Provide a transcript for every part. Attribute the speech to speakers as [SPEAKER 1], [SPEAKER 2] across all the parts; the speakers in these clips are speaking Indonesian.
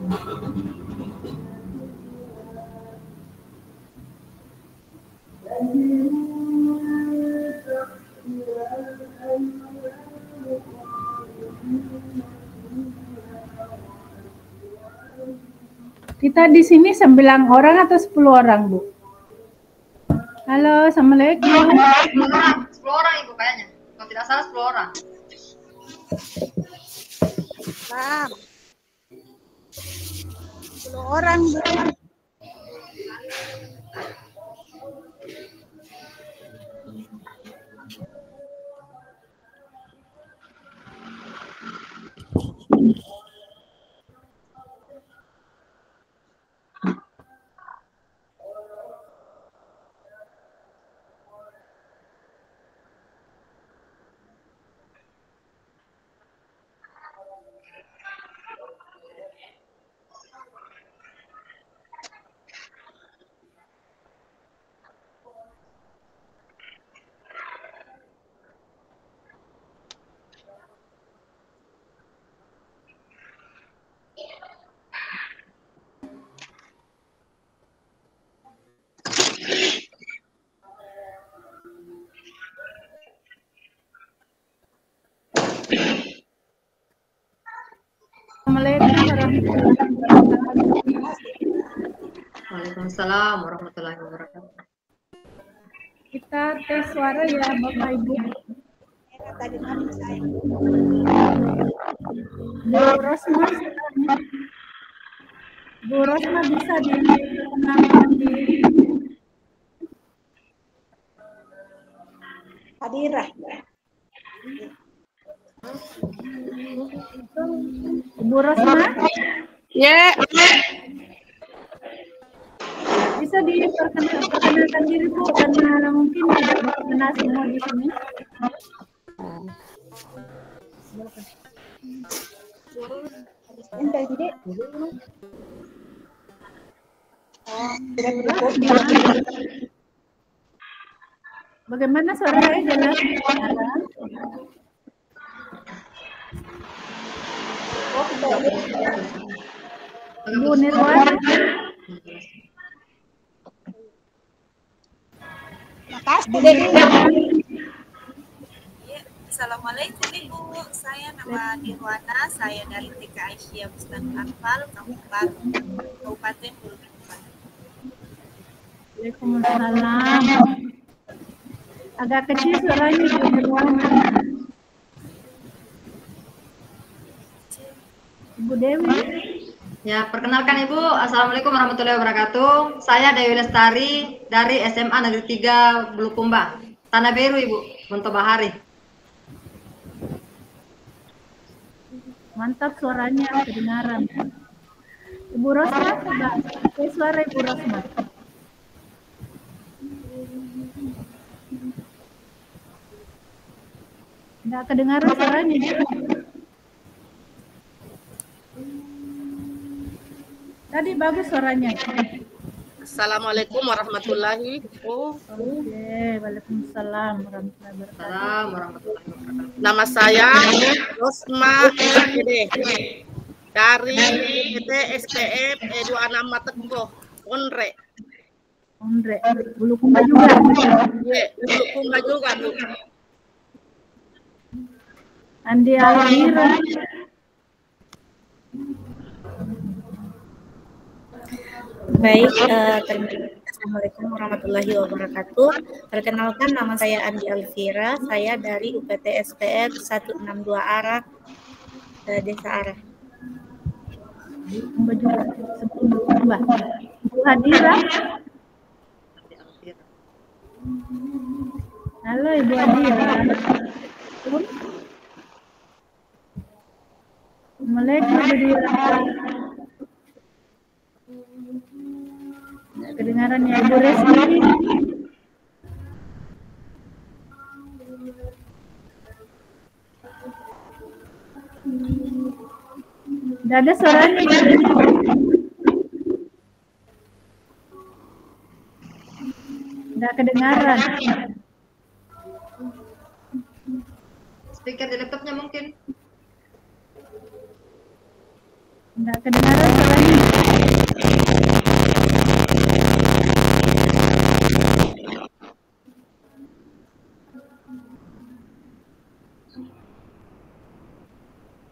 [SPEAKER 1] Kita di sini 9 orang atau 10 orang, Bu? Halo, Assalamualaikum.
[SPEAKER 2] 10 orang Ibu kayaknya. Kalau tidak salah 10 orang.
[SPEAKER 3] Bang. 10 orang, Bu.
[SPEAKER 2] Waalaikumsalam warahmatullahi wabarakatuh.
[SPEAKER 1] Kita tes suara ya, Bapak Ibu.
[SPEAKER 3] Tadi malam saya.
[SPEAKER 1] Bu Rosma bisa dikenalkan diri.
[SPEAKER 3] Hadirah.
[SPEAKER 1] Bu Rosma?
[SPEAKER 3] Ya.
[SPEAKER 1] Bisa diperkenalkan diri, Bu, karena mungkin tidak dikenal semua di sini. Bagaimana suaranya jelas? Bu Nirwan.
[SPEAKER 4] Assalamualaikum Ibu, saya nama Nirwana, saya dari TK Aisyah Bustan Anfal, Kabupaten Bulukumba.
[SPEAKER 1] Waalaikumsalam. Agak kecil suaranya, Bu Nirwana. Ibu Dewi.
[SPEAKER 2] Ya, perkenalkan Ibu. Assalamualaikum warahmatullahi wabarakatuh. Saya Dewi Lestari dari SMA Negeri 3 Bulukumba. Tanah Biru Ibu, Monto Bahari.
[SPEAKER 1] Mantap suaranya, kedengaran. Ibu Rosma, coba suara Ibu Rosma. Nggak kedengaran suaranya. Tadi bagus suaranya.
[SPEAKER 5] Assalamualaikum warahmatullahi wabarakatuh.
[SPEAKER 1] Oke, waalaikumsalam warahmatullahi
[SPEAKER 2] wabarakatuh.
[SPEAKER 5] Nama saya Rosma Ede dari PT SPF Edu6 Mateko, Onre.
[SPEAKER 1] Onre, Bulukumba juga.
[SPEAKER 5] Iya, Bulukumba juga, Bu.
[SPEAKER 1] Andi Almira.
[SPEAKER 6] Baik, Assalamualaikum warahmatullahi wabarakatuh. Perkenalkan, nama saya Andi Alfira, saya dari UPT SPF 162 Arah, Desa Arah.
[SPEAKER 1] Bulukumba juga, Bulukumba. Bu Hadira. Halo Ibu Hadira. Assalamualaikum Hadira. Kedengaran ya Ibu Resti. Tidak ada suaranya. Tidak kedengaran. Speaker di laptopnya mungkin. Tidak Nggak kedengaran suaranya.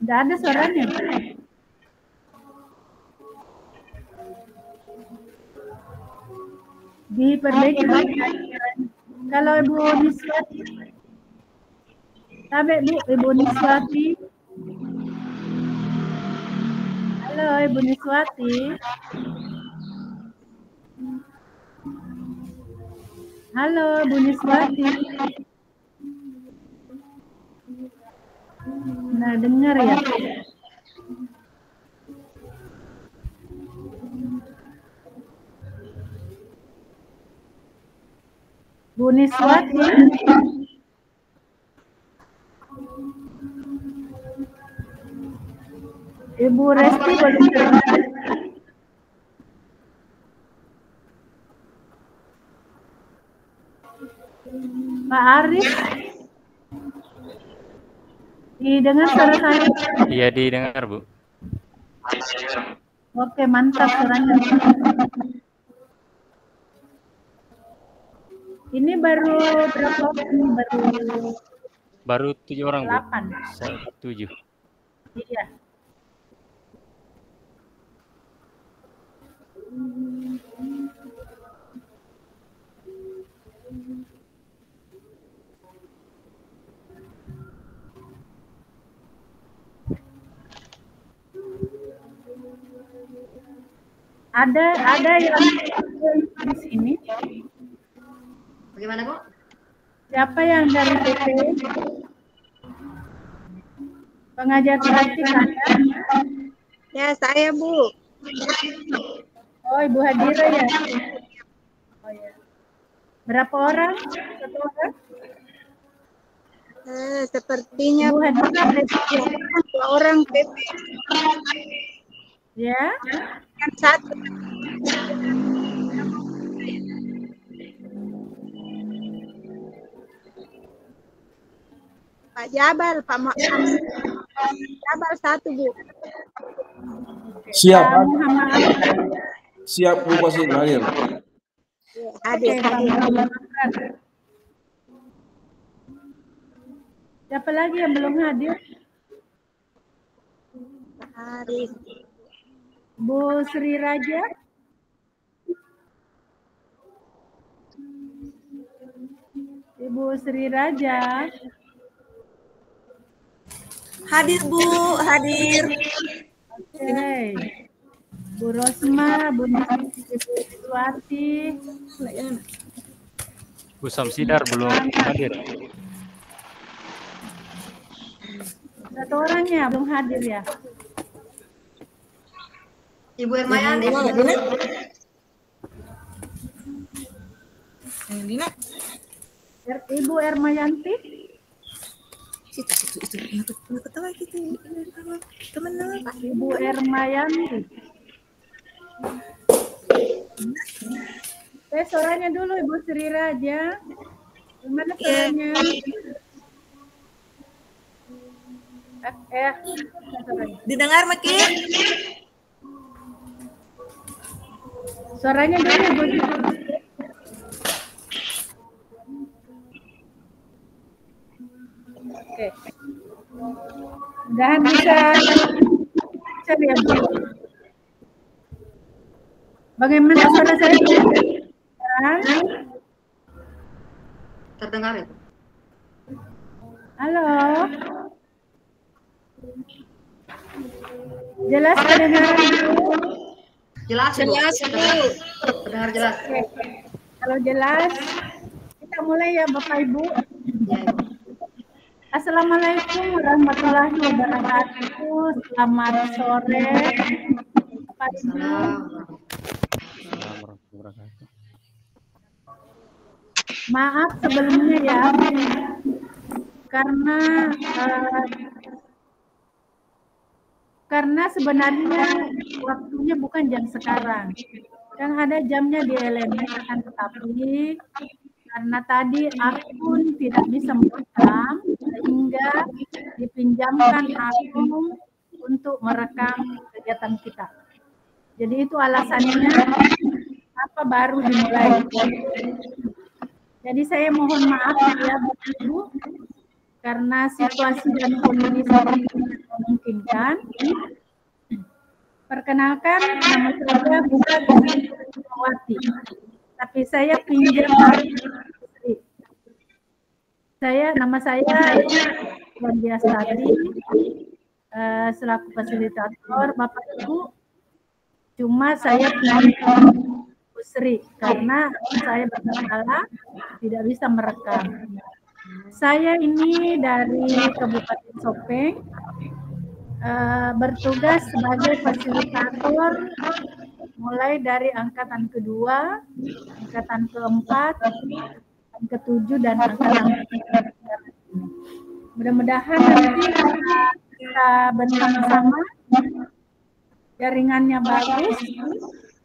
[SPEAKER 1] Nggak ada suaranya. Diperbaiki. Kalau Ibu Niswati, sabe Bu, Ibu Niswati. Halo Ibu Niswati. Halo Bu Niswati. Nah, dengar ya. Bu Niswati. Ibu Resti boleh dengar? Pak Arif, didengar suara saya?
[SPEAKER 7] Iya, didengar, Bu.
[SPEAKER 1] Oke, mantap suaranya. Ini baru berapa? Ini
[SPEAKER 7] Baru 7 orang, Bu.
[SPEAKER 1] 8.
[SPEAKER 7] Saya 7.
[SPEAKER 1] Iya. Ada yang di sini.
[SPEAKER 2] Bagaimana, Bu?
[SPEAKER 1] Siapa yang dari PP? Pengajar praktik Anda?
[SPEAKER 3] Ya, saya Bu.
[SPEAKER 1] Oh, Ibu Hadira ya? Oh ya. Berapa orang? Satu orang?
[SPEAKER 3] Sepertinya
[SPEAKER 1] Ibu Hadira
[SPEAKER 3] 2 orang PP.
[SPEAKER 1] ya?
[SPEAKER 3] Yang satu. Pak Jabal, Jabal 1 Bu.
[SPEAKER 8] Siap.
[SPEAKER 1] Muhammad.
[SPEAKER 8] Siap Bu pasti hadir.
[SPEAKER 3] Hadir.
[SPEAKER 1] Pak Muhammad. Siapa lagi yang belum hadir?
[SPEAKER 3] Haris.
[SPEAKER 1] Bu Sri Raja? Ibu Sri Raja?
[SPEAKER 4] Hadir Bu, hadir.
[SPEAKER 1] Oke. Bu Rosma, Bu Niswati,
[SPEAKER 7] Bu Samsidar belum hadir.
[SPEAKER 1] satu orangnya belum hadir ya?
[SPEAKER 2] Ibu Ermayani.
[SPEAKER 1] Ibu Ermayanti? Ibu Ermayanti. Suaranya dulu Ibu Sri Raja. Gimana suaranya?
[SPEAKER 4] Didengar makin?
[SPEAKER 1] Suaranya dulu Ibu. Oke. Mudahan bisa ya, Bu. Bagaimana suara saya?
[SPEAKER 2] Terdengar ya, Bu?
[SPEAKER 1] Halo. Jelas kedengaran, Bu?
[SPEAKER 2] Jelas, Bu. Terdengar jelas.
[SPEAKER 1] Oke. Kalau jelas, kita mulai ya Bapak Ibu.
[SPEAKER 2] Ya, Ibu.
[SPEAKER 1] Assalamualaikum warahmatullahi wabarakatuh. Selamat sore. Bapak Ibu. Maaf sebelumnya ya, karena sebenarnya waktunya bukan jam sekarang. Yang ada jamnya di LMS, akan tetapi karena tadi akun tidak bisa merekam, sehingga dipinjamkan akun untuk merekam kegiatan kita. Jadi itu alasannya apa baru dimulai. Jadi saya mohon maaf ya Bapak Ibu, karena situasi dan kondisi tidak memungkinkan. Perkenalkan, nama saya bukan Fatmawati, tapi saya pinjam dari istri. Nama saya Wandia Stati, selaku fasilitator Bapak Ibu. Cuma saya pinjam Sri karena saya bersalah tidak bisa merekam. Saya ini dari Kabupaten Sopeng, bertugas sebagai fasilitator mulai dari angkatan kedua, angkatan keempat, angkatan ketujuh, dan angkatan ketiga. Mudah-mudahan nanti kita bersama-sama, jaringannya bagus,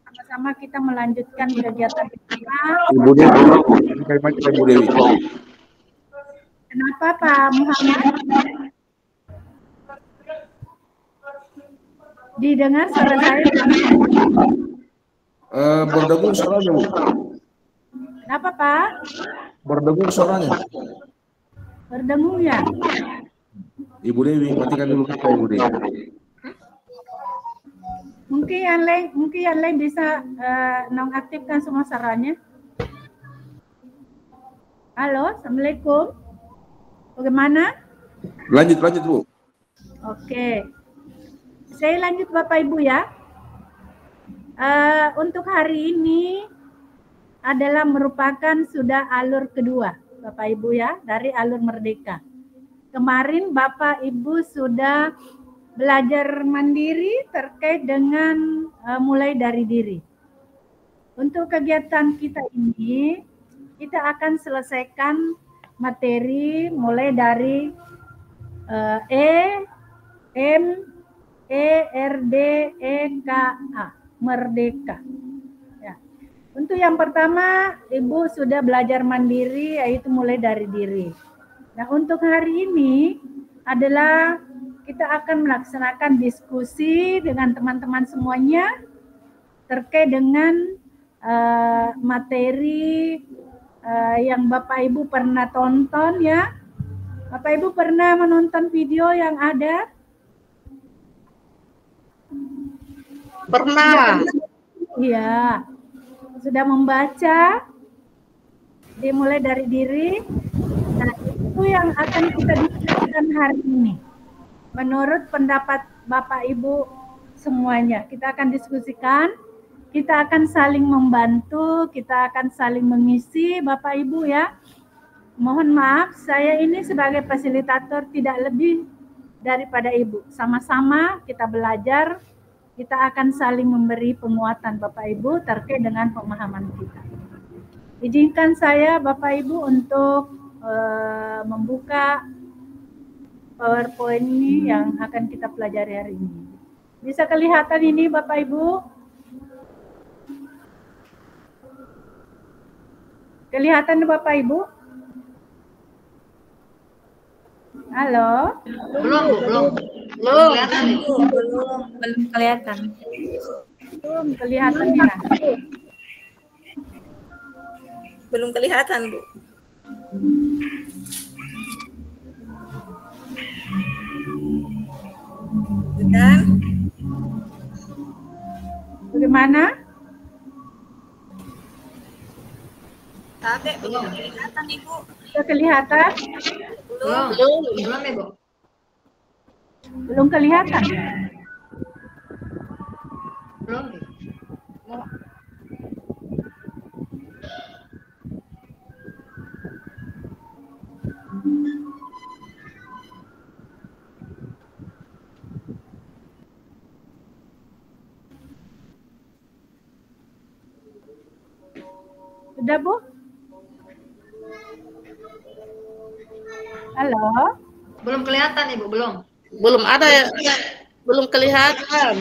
[SPEAKER 1] sama-sama kita melanjutkan kegiatan kita.
[SPEAKER 8] Ibu Dewi.
[SPEAKER 1] Kenapa Pak Muhammad? Didengar suara saya?
[SPEAKER 8] Berdengung suaranya, Bu.
[SPEAKER 1] Kenapa Pak?
[SPEAKER 8] Berdengung suaranya.
[SPEAKER 1] Berdengung ya?
[SPEAKER 8] Ibu Dewi, matikan dulu kita Ibu Dewi.
[SPEAKER 1] Mungkin yang lain bisa nonaktifkan semua suaranya. Halo, Assalamualaikum. Bagaimana?
[SPEAKER 8] Lanjut Bu.
[SPEAKER 1] Oke. Saya lanjut Bapak Ibu ya. Untuk hari ini adalah merupakan sudah alur kedua Bapak Ibu ya, dari alur Merdeka. Kemarin Bapak Ibu sudah belajar mandiri terkait dengan mulai dari diri. Untuk kegiatan kita ini, kita akan selesaikan materi mulai dari E, M, E, R, D, E, K, A, Merdeka. Ya. Untuk yang pertama, Ibu sudah belajar mandiri, yaitu mulai dari diri. Nah, untuk hari ini adalah kita akan melaksanakan diskusi dengan teman-teman semuanya terkait dengan materi yang Bapak Ibu pernah tonton ya. Bapak Ibu pernah menonton video yang ada?
[SPEAKER 5] Pernah.
[SPEAKER 1] Iya. Sudah membaca dimulai dari diri. Nah, itu yang akan kita diskusikan hari ini. Menurut pendapat Bapak Ibu semuanya, kita akan diskusikan, kita akan saling membantu, kita akan saling mengisi Bapak Ibu ya. Mohon maaf, saya ini sebagai fasilitator tidak lebih daripada Ibu. Sama-sama kita belajar, kita akan saling memberi penguatan Bapak Ibu terkait dengan pemahaman kita. Izinkan saya Bapak Ibu untuk membuka PowerPoint ini yang akan kita pelajari hari ini. Bisa kelihatan ini Bapak Ibu? Kelihatan Bapak Ibu? Halo?
[SPEAKER 2] Belum kelihatan.
[SPEAKER 1] Belum kelihatan ya?
[SPEAKER 5] Belum kelihatan, Bu.
[SPEAKER 4] Sudah?
[SPEAKER 1] Bagaimana?
[SPEAKER 4] Tapi belum kelihatan, Ibu.
[SPEAKER 1] Sudah kelihatan?
[SPEAKER 2] Belum Ibu.
[SPEAKER 1] Belum kelihatan?
[SPEAKER 2] Belum.
[SPEAKER 1] Sudah Bu? Halo?
[SPEAKER 2] Belum kelihatan Ibu, belum.
[SPEAKER 5] Belum ada ya. Belum kelihatan.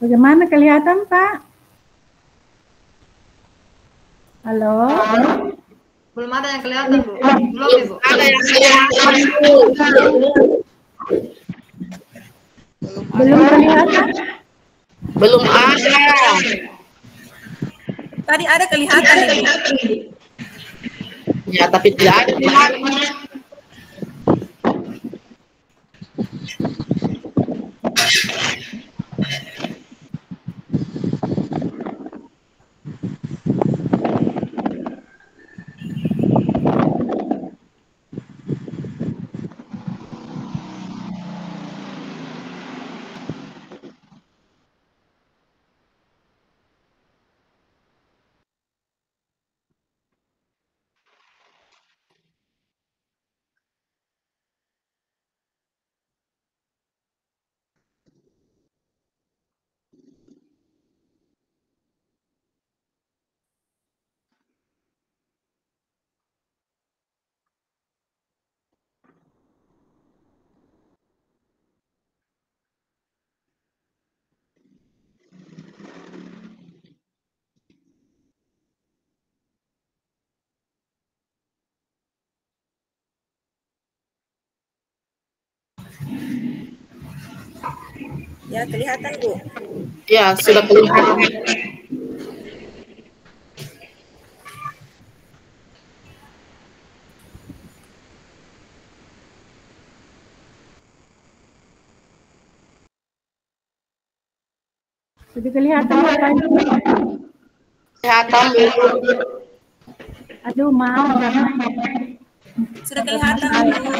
[SPEAKER 1] Bagaimana kelihatan, Pak? Halo?
[SPEAKER 2] Belum ada yang kelihatan, Bu. Belum, Ibu.
[SPEAKER 5] Ada yang kelihatan, Bu.
[SPEAKER 1] Belum kelihatan?
[SPEAKER 5] Belum ada.
[SPEAKER 4] Tadi ada kelihatan Ibu.
[SPEAKER 5] Ya, tapi tidak ada pihaknya.
[SPEAKER 4] Ya, kelihatan Bu.
[SPEAKER 5] Ya, sudah kelihatan.
[SPEAKER 1] Sudah kelihatan, Bapak Ibu?
[SPEAKER 5] Kelihatan, Bu.
[SPEAKER 1] Aduh, maaf.
[SPEAKER 4] Sudah kelihatan Bu.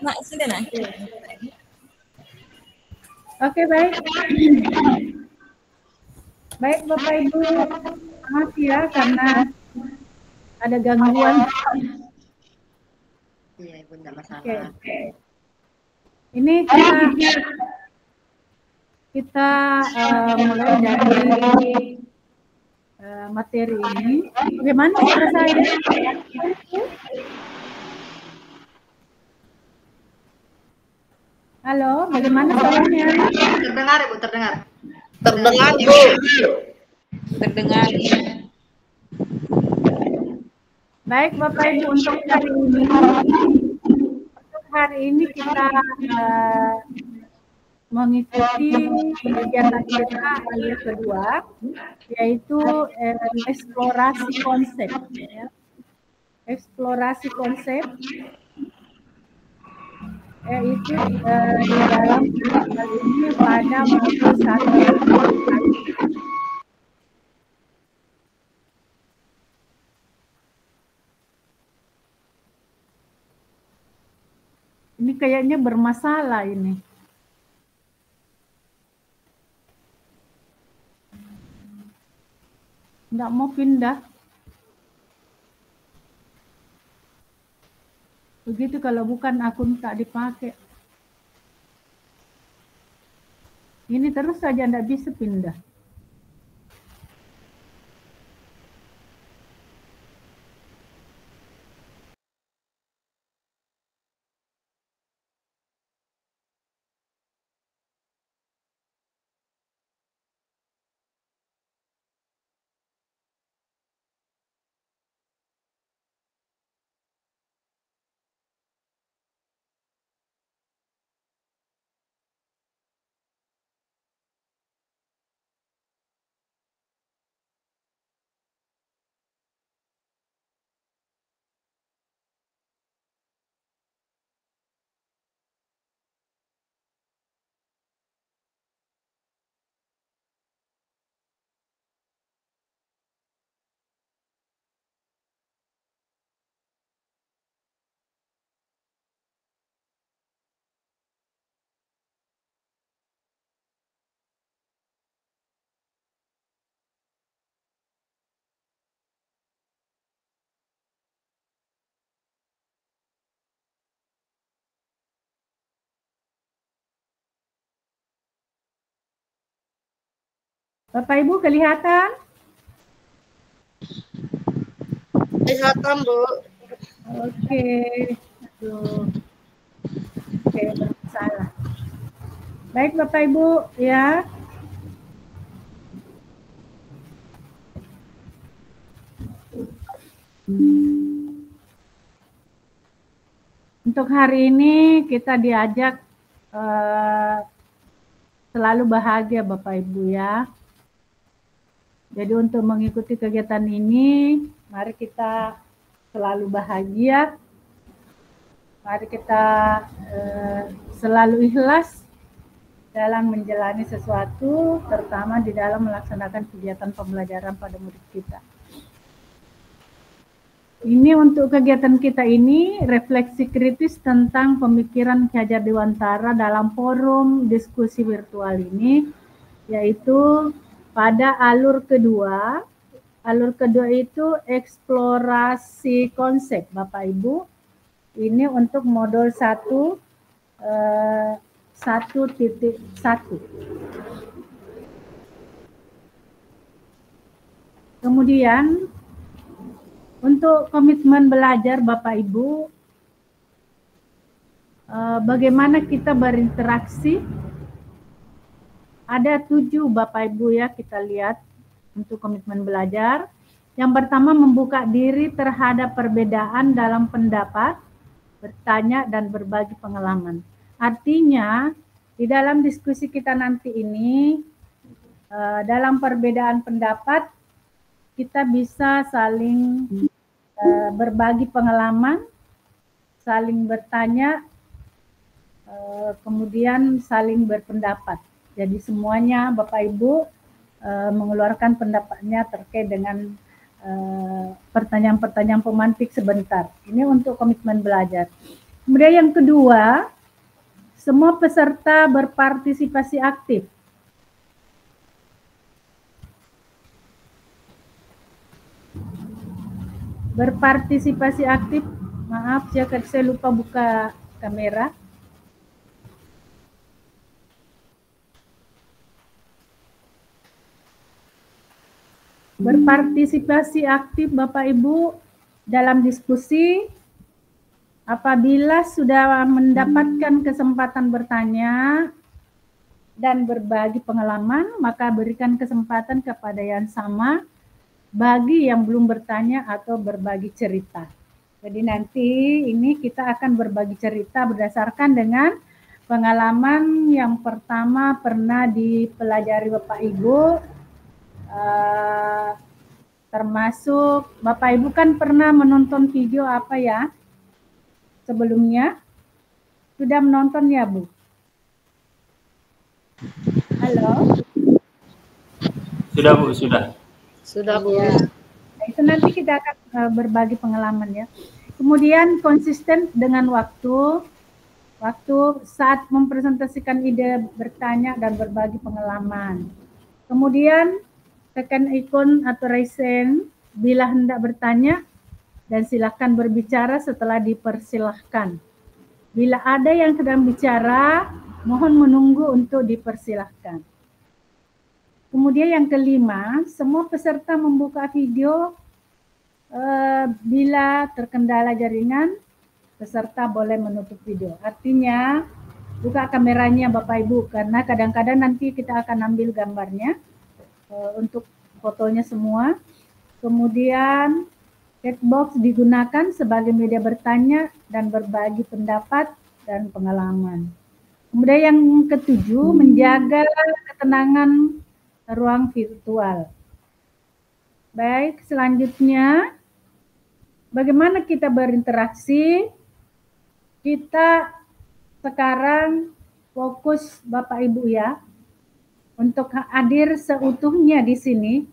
[SPEAKER 4] Nah, sudah nah.
[SPEAKER 1] Oke, baik. Baik, Bapak Ibu. Maaf ya, karena ada gangguan.
[SPEAKER 2] Iya, Ibu, enggak masalah.
[SPEAKER 1] Oke. Ini kita mulai dari materi ini. Bagaimana suara saya? Halo, bagaimana suaranya?
[SPEAKER 2] Terdengar, Ibu, terdengar.
[SPEAKER 5] Terdengar, Bu.
[SPEAKER 4] Terdengar.
[SPEAKER 1] Baik, Bapak Ibu, untuk hari ini kita mengikuti kegiatan kita hari kedua, yaitu eksplorasi konsep. Ya. Eksplorasi konsep, yaitu di dalam hal ini pada modul 1. Ini kayaknya bermasalah ini. Nggak mau pindah. Begitu kalau bukan akun tak dipakai. Ini terus saja nggak bisa pindah. Bapak Ibu kelihatan?
[SPEAKER 5] Kelihatan, Bu.
[SPEAKER 1] Oke. Aduh. Oke, salah. Baik Bapak Ibu ya. Untuk hari ini kita diajak selalu bahagia Bapak Ibu ya. Jadi untuk mengikuti kegiatan ini, mari kita selalu bahagia. Mari kita selalu ikhlas dalam menjalani sesuatu, terutama di dalam melaksanakan kegiatan pembelajaran pada murid kita. Ini untuk kegiatan kita ini refleksi kritis tentang pemikiran Ki Hajar Dewantara dalam forum diskusi virtual ini, yaitu pada alur kedua. Alur kedua itu eksplorasi konsep Bapak Ibu. Ini untuk modul 1 1.1. Kemudian untuk komitmen belajar Bapak Ibu, bagaimana kita berinteraksi? Ada 7 Bapak Ibu ya, kita lihat untuk komitmen belajar. Yang pertama, membuka diri terhadap perbedaan dalam pendapat, bertanya dan berbagi pengalaman. Artinya di dalam diskusi kita nanti ini, dalam perbedaan pendapat kita bisa saling berbagi pengalaman, saling bertanya, kemudian saling berpendapat. Jadi semuanya Bapak Ibu mengeluarkan pendapatnya terkait dengan pertanyaan-pertanyaan pemantik sebentar. Ini untuk komitmen belajar. Kemudian yang kedua, semua peserta berpartisipasi aktif. Berpartisipasi aktif, maaf saya lupa buka kamera. Berpartisipasi aktif Bapak Ibu dalam diskusi. Apabila sudah mendapatkan kesempatan bertanya dan berbagi pengalaman, maka berikan kesempatan kepada yang sama bagi yang belum bertanya atau berbagi cerita. Jadi nanti ini kita akan berbagi cerita berdasarkan dengan pengalaman yang pertama pernah dipelajari Bapak Ibu, termasuk Bapak Ibu kan pernah menonton video apa ya? Sebelumnya sudah menonton ya Bu? Halo?
[SPEAKER 7] Sudah Bu, sudah.
[SPEAKER 5] Sudah Bu.
[SPEAKER 1] Ya. Nah, itu nanti kita akan berbagi pengalaman ya. Kemudian konsisten dengan waktu saat mempresentasikan ide, bertanya dan berbagi pengalaman. Kemudian tekan ikon atau raise hand bila hendak bertanya, dan silakan berbicara setelah dipersilahkan. Bila ada yang sedang bicara, mohon menunggu untuk dipersilahkan. Kemudian yang kelima, semua peserta membuka video. Bila terkendala jaringan, peserta boleh menutup video. Artinya, buka kameranya Bapak Ibu, karena kadang-kadang nanti kita akan ambil gambarnya untuk fotonya semua. Kemudian chat box digunakan sebagai media bertanya dan berbagi pendapat dan pengalaman. Kemudian yang ketujuh, menjaga ketenangan ruang virtual. Baik, selanjutnya bagaimana kita berinteraksi? Kita sekarang fokus Bapak Ibu ya, untuk hadir seutuhnya di sini.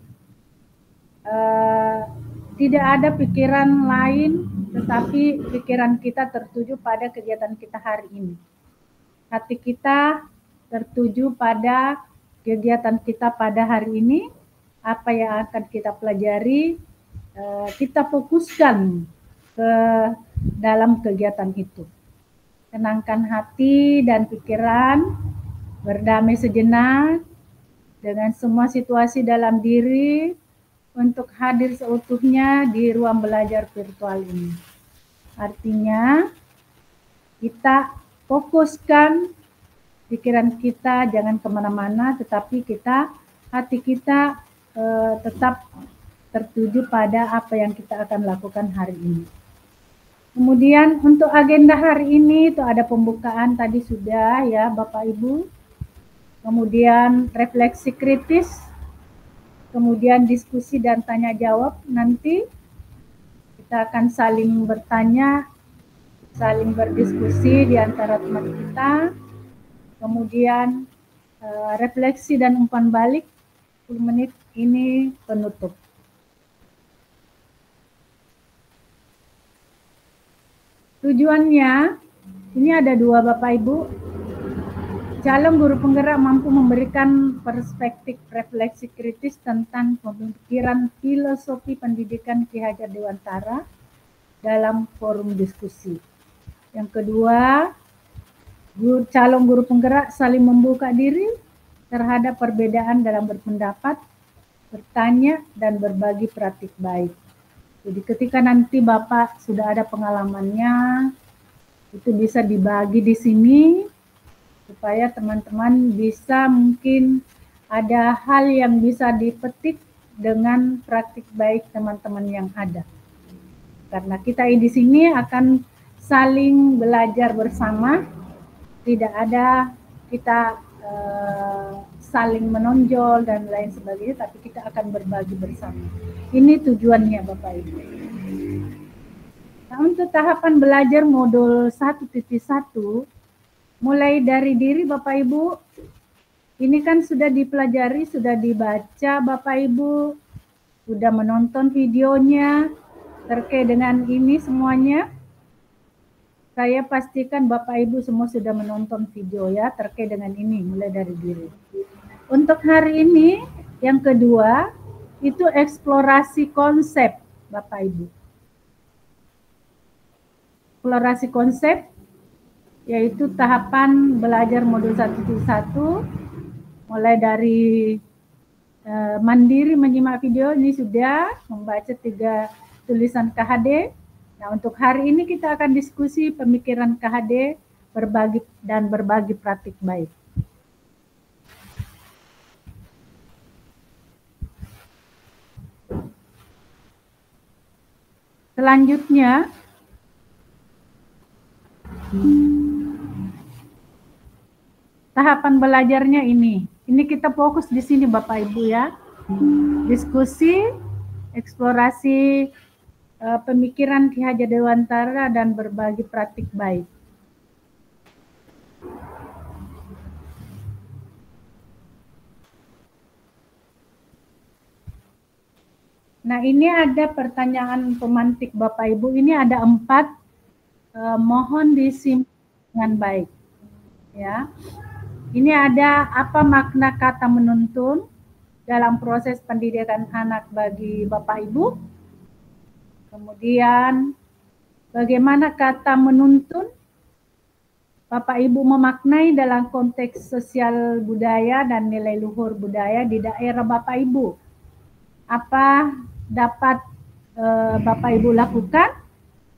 [SPEAKER 1] Tidak ada pikiran lain, tetapi pikiran kita tertuju pada kegiatan kita hari ini. Hati kita tertuju pada kegiatan kita pada hari ini, apa yang akan kita pelajari, kita fokuskan ke dalam kegiatan itu. Tenangkan hati dan pikiran, berdamai sejenak dengan semua situasi dalam diri, untuk hadir seutuhnya di ruang belajar virtual ini. Artinya kita fokuskan pikiran kita jangan kemana-mana, tetapi hati kita tetap tertuju pada apa yang kita akan lakukan hari ini. Kemudian untuk agenda hari ini itu ada pembukaan tadi sudah ya Bapak Ibu. Kemudian refleksi kritis, kemudian diskusi dan tanya jawab. Nanti kita akan saling bertanya, saling berdiskusi di antara teman kita. Kemudian refleksi dan umpan balik 10 menit ini penutup. Tujuannya, ini ada 2 Bapak Ibu. Calon guru penggerak mampu memberikan perspektif refleksi kritis tentang pemikiran filosofi pendidikan Ki Hajar Dewantara dalam forum diskusi. Yang kedua, calon guru penggerak saling membuka diri terhadap perbedaan dalam berpendapat, bertanya, dan berbagi praktik baik. Jadi ketika nanti Bapak sudah ada pengalamannya, itu bisa dibagi di sini, supaya teman-teman bisa mungkin ada hal yang bisa dipetik dengan praktik baik teman-teman yang ada. Karena kita di sini akan saling belajar bersama, tidak ada kita saling menonjol dan lain sebagainya, tapi kita akan berbagi bersama. Ini tujuannya Bapak Ibu. Nah, untuk tahapan belajar modul 1.1, mulai dari diri Bapak Ibu, ini kan sudah dipelajari, sudah dibaca Bapak Ibu, sudah menonton videonya terkait dengan ini semuanya. Saya pastikan Bapak Ibu semua sudah menonton video ya terkait dengan ini, mulai dari diri. Untuk hari ini, yang kedua, itu eksplorasi konsep Bapak Ibu. Eksplorasi konsep, yaitu tahapan belajar modul 1.1, mulai dari mandiri menyimak video, ini sudah membaca 3 tulisan KHD. Nah, untuk hari ini kita akan diskusi pemikiran KHD, berbagi praktik baik. Selanjutnya, tahapan belajarnya ini. Ini kita fokus di sini Bapak Ibu ya. Diskusi, eksplorasi pemikiran Ki Hajar Dewantara dan berbagi praktik baik. Nah, ini ada pertanyaan pemantik Bapak Ibu. Ini ada 4, mohon disimak dengan baik. Ya, ini ada apa makna kata menuntun dalam proses pendidikan anak bagi Bapak Ibu. Kemudian, bagaimana kata menuntun Bapak Ibu memaknai dalam konteks sosial budaya dan nilai luhur budaya di daerah Bapak Ibu. Apa dapat Bapak Ibu lakukan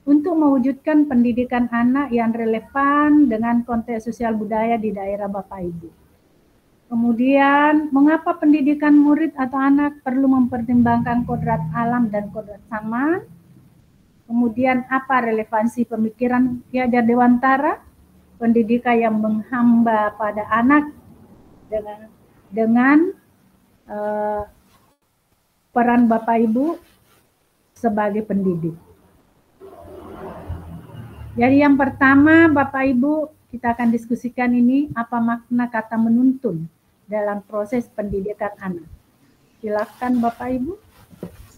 [SPEAKER 1] untuk mewujudkan pendidikan anak yang relevan dengan konteks sosial budaya di daerah Bapak Ibu. Kemudian, mengapa pendidikan murid atau anak perlu mempertimbangkan kodrat alam dan kodrat zaman? Kemudian, apa relevansi pemikiran Ki Hajar Dewantara, pendidikan yang menghamba pada anak dengan peran Bapak Ibu sebagai pendidik. Jadi yang pertama Bapak Ibu, kita akan diskusikan ini, apa makna kata menuntun dalam proses pendidikan anak. Silakan Bapak Ibu.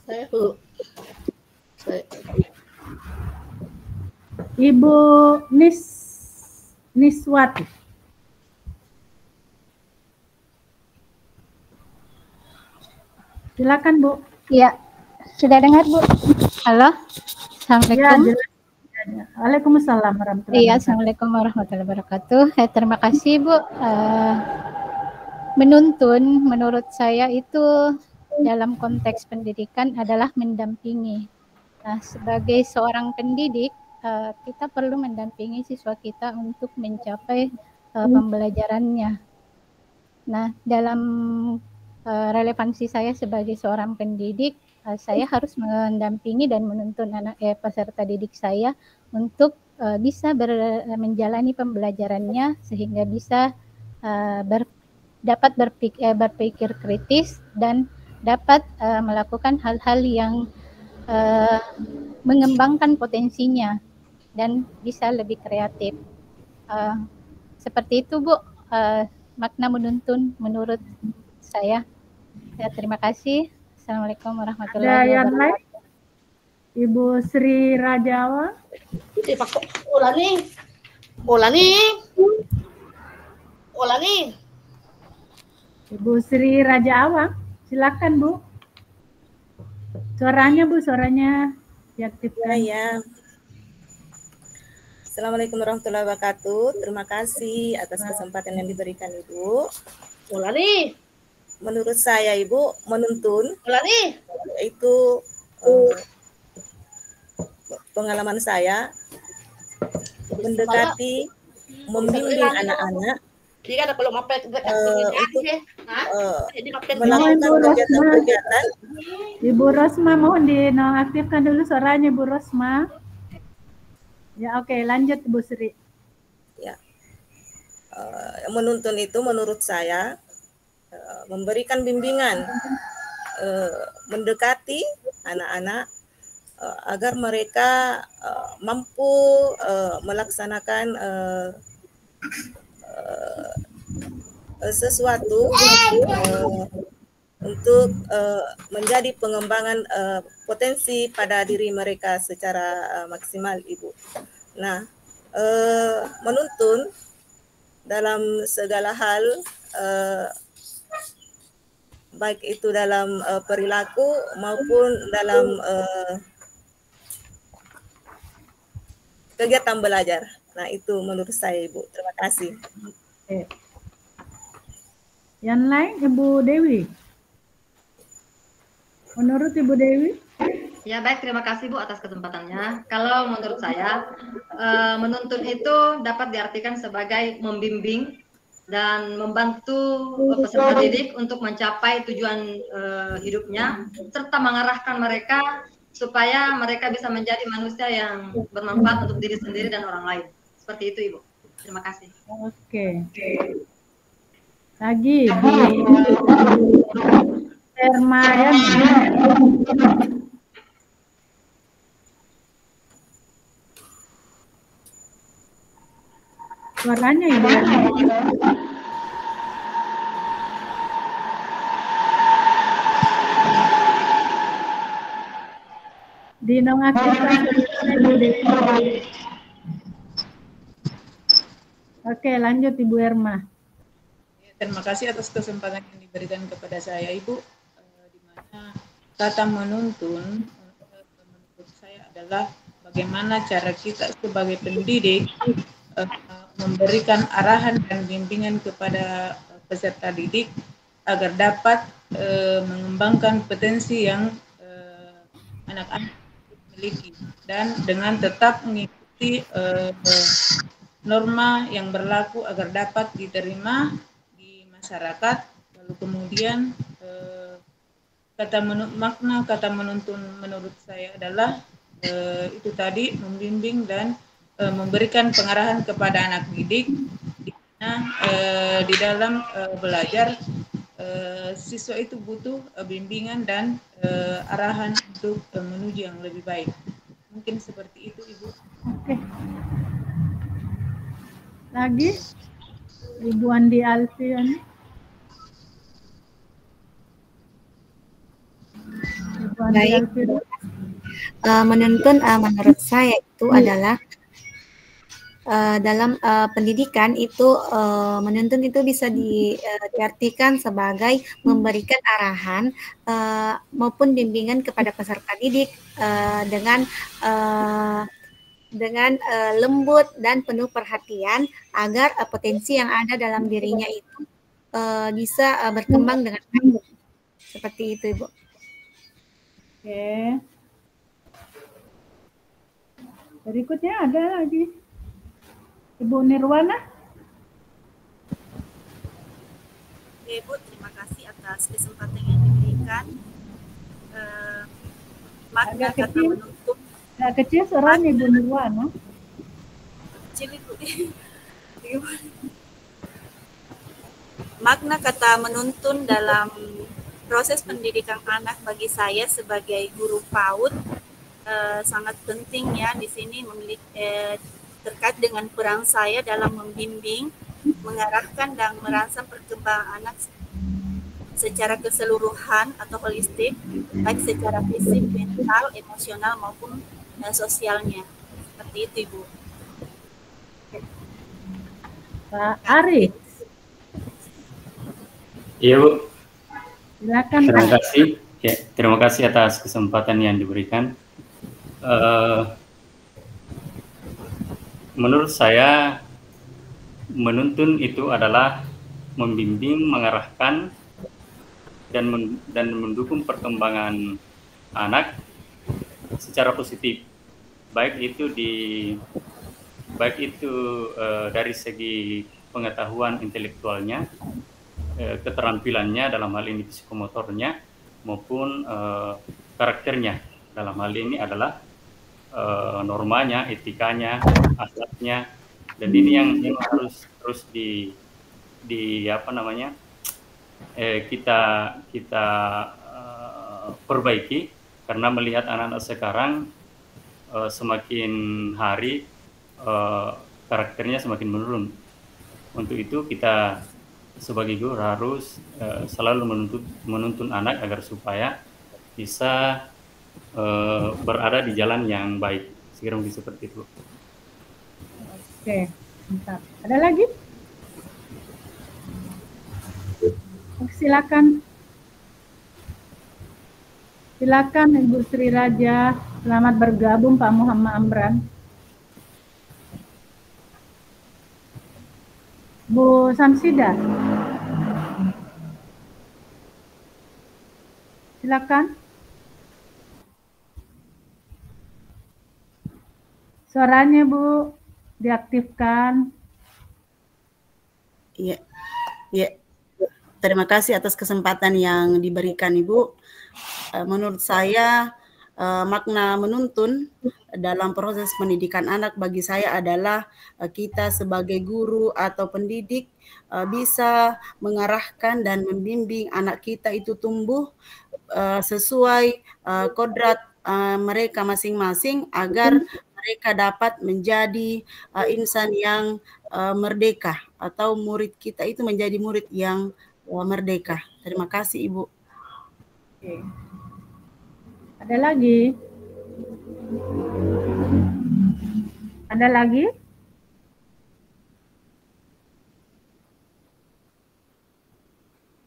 [SPEAKER 5] Saya Bu.
[SPEAKER 1] Ibu Niswati. Silakan Bu.
[SPEAKER 9] Iya, sudah dengar Bu? Halo, assalamualaikum.
[SPEAKER 1] Ya, waalaikumsalam warahmatullahi wabarakatuh.
[SPEAKER 9] Iya, assalamualaikum warahmatullahi wabarakatuh. Terima kasih Bu. Menuntun menurut saya itu dalam konteks pendidikan adalah mendampingi. Nah, sebagai seorang pendidik, kita perlu mendampingi siswa kita untuk mencapai pembelajarannya. Nah, dalam relevansi saya sebagai seorang pendidik, saya harus mendampingi dan menuntun peserta didik saya untuk bisa menjalani pembelajarannya sehingga bisa dapat berpikir kritis dan dapat melakukan hal-hal yang mengembangkan potensinya dan bisa lebih kreatif. Seperti itu Bu, makna menuntun menurut saya. Terima kasih. Assalamualaikum warahmatullahi wabarakatuh.
[SPEAKER 1] Ibu Sri Rajawa.
[SPEAKER 5] Ulangi.
[SPEAKER 1] Ibu Sri Rajawa, silakan Bu. Suaranya diaktifkan.
[SPEAKER 10] Ya. Assalamualaikum warahmatullahi wabarakatuh. Terima kasih atas kesempatan yang diberikan Ibu.
[SPEAKER 5] Ulangi.
[SPEAKER 10] Menurut saya Ibu, menuntun itu pengalaman saya mendekati, membimbing anak-anak untuk melakukan kegiatan-kegiatan.
[SPEAKER 1] Ibu Rosma mohon dinonaktifkan dulu suaranya Ibu Rosma. Ya oke, lanjut Bu Sri.
[SPEAKER 10] Ya, menuntun itu menurut saya memberikan bimbingan, mendekati anak-anak agar mereka mampu melaksanakan sesuatu untuk menjadi pengembangan potensi pada diri mereka secara maksimal, Ibu. Nah, menuntun dalam segala hal, baik itu dalam perilaku maupun dalam kegiatan belajar. Nah, itu menurut saya, Ibu. Terima kasih.
[SPEAKER 1] Oke. Yang lain, Ibu Dewi. Menurut Ibu Dewi?
[SPEAKER 2] Ya baik, terima kasih Bu atas kesempatannya. Kalau menurut saya, menuntun itu dapat diartikan sebagai membimbing dan membantu peserta didik untuk mencapai tujuan hidupnya, serta mengarahkan mereka supaya mereka bisa menjadi manusia yang bermanfaat untuk diri sendiri dan orang lain. Seperti itu Ibu. Terima kasih.
[SPEAKER 1] Oke. Lagi Hermayan. Suaranya Ibu. Dinonaktifkan Ibu Dewi. Oke, lanjut Ibu Erma.
[SPEAKER 11] Terima kasih atas kesempatan yang diberikan kepada saya, Ibu. Di mana kata menuntun menurut saya adalah bagaimana cara kita sebagai pendidik memberikan arahan dan bimbingan kepada peserta didik agar dapat mengembangkan potensi yang anak-anak miliki dan dengan tetap mengikuti norma yang berlaku agar dapat diterima di masyarakat. Lalu kemudian makna kata menuntun menurut saya adalah itu tadi membimbing dan memberikan pengarahan kepada anak didik di mana di dalam belajar siswa itu butuh bimbingan dan arahan untuk menuju yang lebih baik. Mungkin seperti itu Ibu.
[SPEAKER 1] Oke. Lagi Ibu Andi Alfian. Ibu Andi Alfian.
[SPEAKER 12] Menuntun menurut saya itu adalah dalam pendidikan itu menuntun itu bisa diartikan sebagai memberikan arahan maupun bimbingan kepada peserta didik dengan lembut dan penuh perhatian agar potensi yang ada dalam dirinya itu bisa berkembang dengan baik. Seperti itu, Ibu.
[SPEAKER 1] Oke. Berikutnya ada lagi Ibu Nirwana.
[SPEAKER 4] Oke Bu, terima kasih atas kesempatan yang diberikan. Makna kata menuntun.
[SPEAKER 1] Agak kecil suaranya Ibu Nurwana.
[SPEAKER 4] Kecil Ibu. Makna kata menuntun dalam proses pendidikan anak bagi saya sebagai guru PAUD sangat penting ya di sini terkait dengan peran saya dalam membimbing, mengarahkan dan merangsang perkembangan anak secara keseluruhan atau holistik, baik secara fisik, mental, emosional maupun sosialnya. Seperti itu Ibu.
[SPEAKER 1] Pak Ari.
[SPEAKER 7] Iya Bu.
[SPEAKER 1] Silakan.
[SPEAKER 7] Terima kasih. Ya, terima kasih atas kesempatan yang diberikan. Menurut saya, menuntun itu adalah membimbing, mengarahkan, dan mendukung perkembangan anak secara positif, baik itu dari segi pengetahuan intelektualnya, keterampilannya dalam hal ini psikomotornya, maupun karakternya. Dalam hal ini adalah normanya, etikanya, akhlaknya, dan ini yang harus terus kita perbaiki, karena melihat anak-anak sekarang semakin hari karakternya semakin menurun. Untuk itu kita sebagai guru harus selalu menuntun anak agar supaya bisa berada di jalan yang baik. Sekiranya seperti itu.
[SPEAKER 1] Oke, mantap. Ada lagi? Silakan. Silakan Ibu Sri Raja. Selamat bergabung Pak Muhammad Amran. Bu Samsida. Silakan. Suaranya Bu diaktifkan.
[SPEAKER 10] Iya. Iya. Terima kasih atas kesempatan yang diberikan Ibu. Menurut saya makna menuntun dalam proses pendidikan anak bagi saya adalah kita sebagai guru atau pendidik bisa mengarahkan dan membimbing anak kita itu tumbuh sesuai kodrat mereka masing-masing agar mereka dapat menjadi insan yang merdeka, atau murid kita itu menjadi murid yang merdeka. Terima kasih Ibu.
[SPEAKER 1] Oke. Ada lagi? Ada lagi?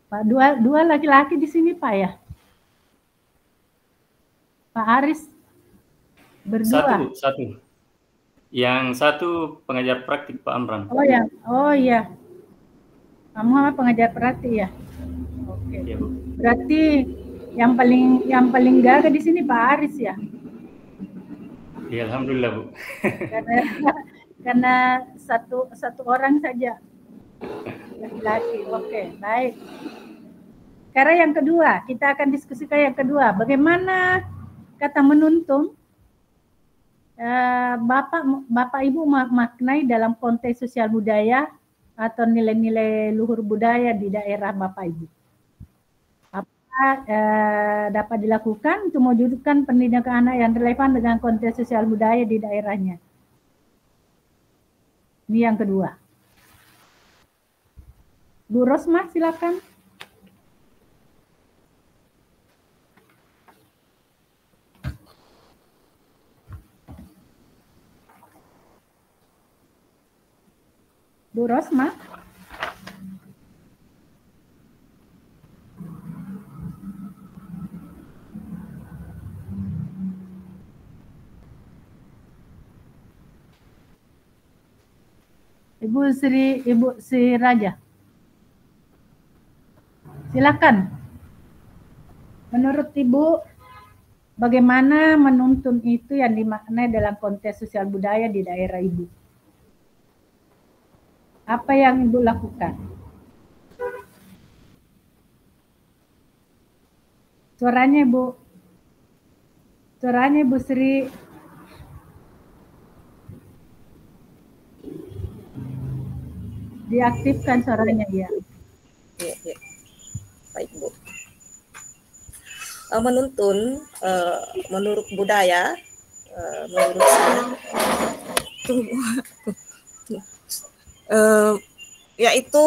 [SPEAKER 1] Pak, dua laki-laki di sini Pak ya? Pak Aris berdua.
[SPEAKER 7] Satu. Yang satu pengajar praktik Pak Amran.
[SPEAKER 1] Oh iya. Kamu sama pengajar praktik ya? Oke.
[SPEAKER 7] Iya, Bu.
[SPEAKER 1] Berarti yang paling gagah di sini Pak Aris ya?
[SPEAKER 7] Ya, alhamdulillah Bu.
[SPEAKER 1] karena satu orang saja laki-laki. Oke, baik. Sekarang yang kedua, kita akan diskusikan yang kedua. Bagaimana kata menuntun Bapak Ibu maknai dalam konteks sosial budaya atau nilai-nilai luhur budaya di daerah Bapak Ibu. Apa dapat dilakukan untuk mewujudkan pendidikan anak yang relevan dengan konteks sosial budaya di daerahnya? Ini yang kedua. Bu Rosmah, silakan. Bu Rosmah. Ibu Sri Raja. Silakan. Menurut Ibu, bagaimana menuntun itu yang dimaknai dalam konteks sosial budaya di daerah Ibu? Apa yang Ibu lakukan? Suaranya Bu. Suaranya Bu Sri. Diaktifkan suaranya ya.
[SPEAKER 13] Ya, ya. Baik Bu. Menuntun menurut budaya, menurut saya, yaitu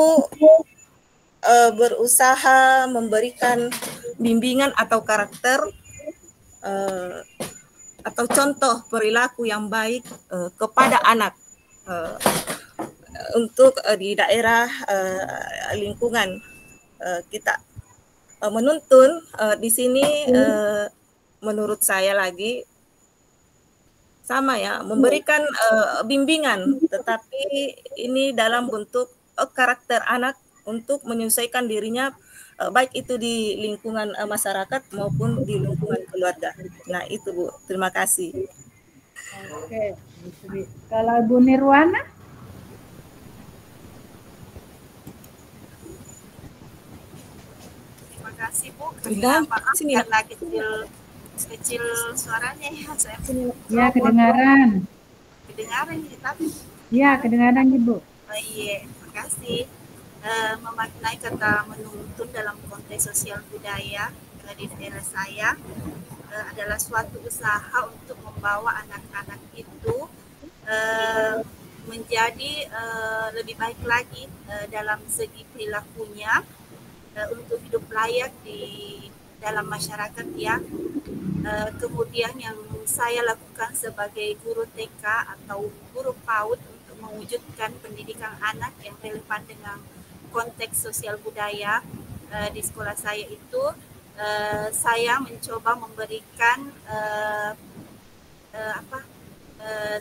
[SPEAKER 13] berusaha memberikan bimbingan atau karakter atau contoh perilaku yang baik kepada anak untuk di daerah lingkungan kita. Menuntun di sini menurut saya lagi sama ya, memberikan bimbingan, tetapi ini dalam bentuk karakter anak untuk menyesuaikan dirinya baik itu di lingkungan masyarakat maupun di lingkungan keluarga. Nah itu Bu, terima kasih.
[SPEAKER 1] Oke, kalau Bu Nirwana?
[SPEAKER 4] Terima kasih Bu, karena kecil suaranya ya, saya punya.
[SPEAKER 1] Ya, kedengaran.
[SPEAKER 4] Kedengaran ya, tapi.
[SPEAKER 1] Ya, kedengaran Ibu.
[SPEAKER 4] Oh iya, terima kasih. Memaknai kata menuntun dalam konteks sosial budaya di daerah saya adalah suatu usaha untuk membawa anak-anak itu menjadi lebih baik lagi dalam segi perilakunya untuk hidup layak di dalam masyarakat ya. Kemudian yang saya lakukan sebagai guru TK atau guru PAUD untuk mewujudkan pendidikan anak yang relevan dengan konteks sosial budaya di sekolah saya itu, saya mencoba memberikan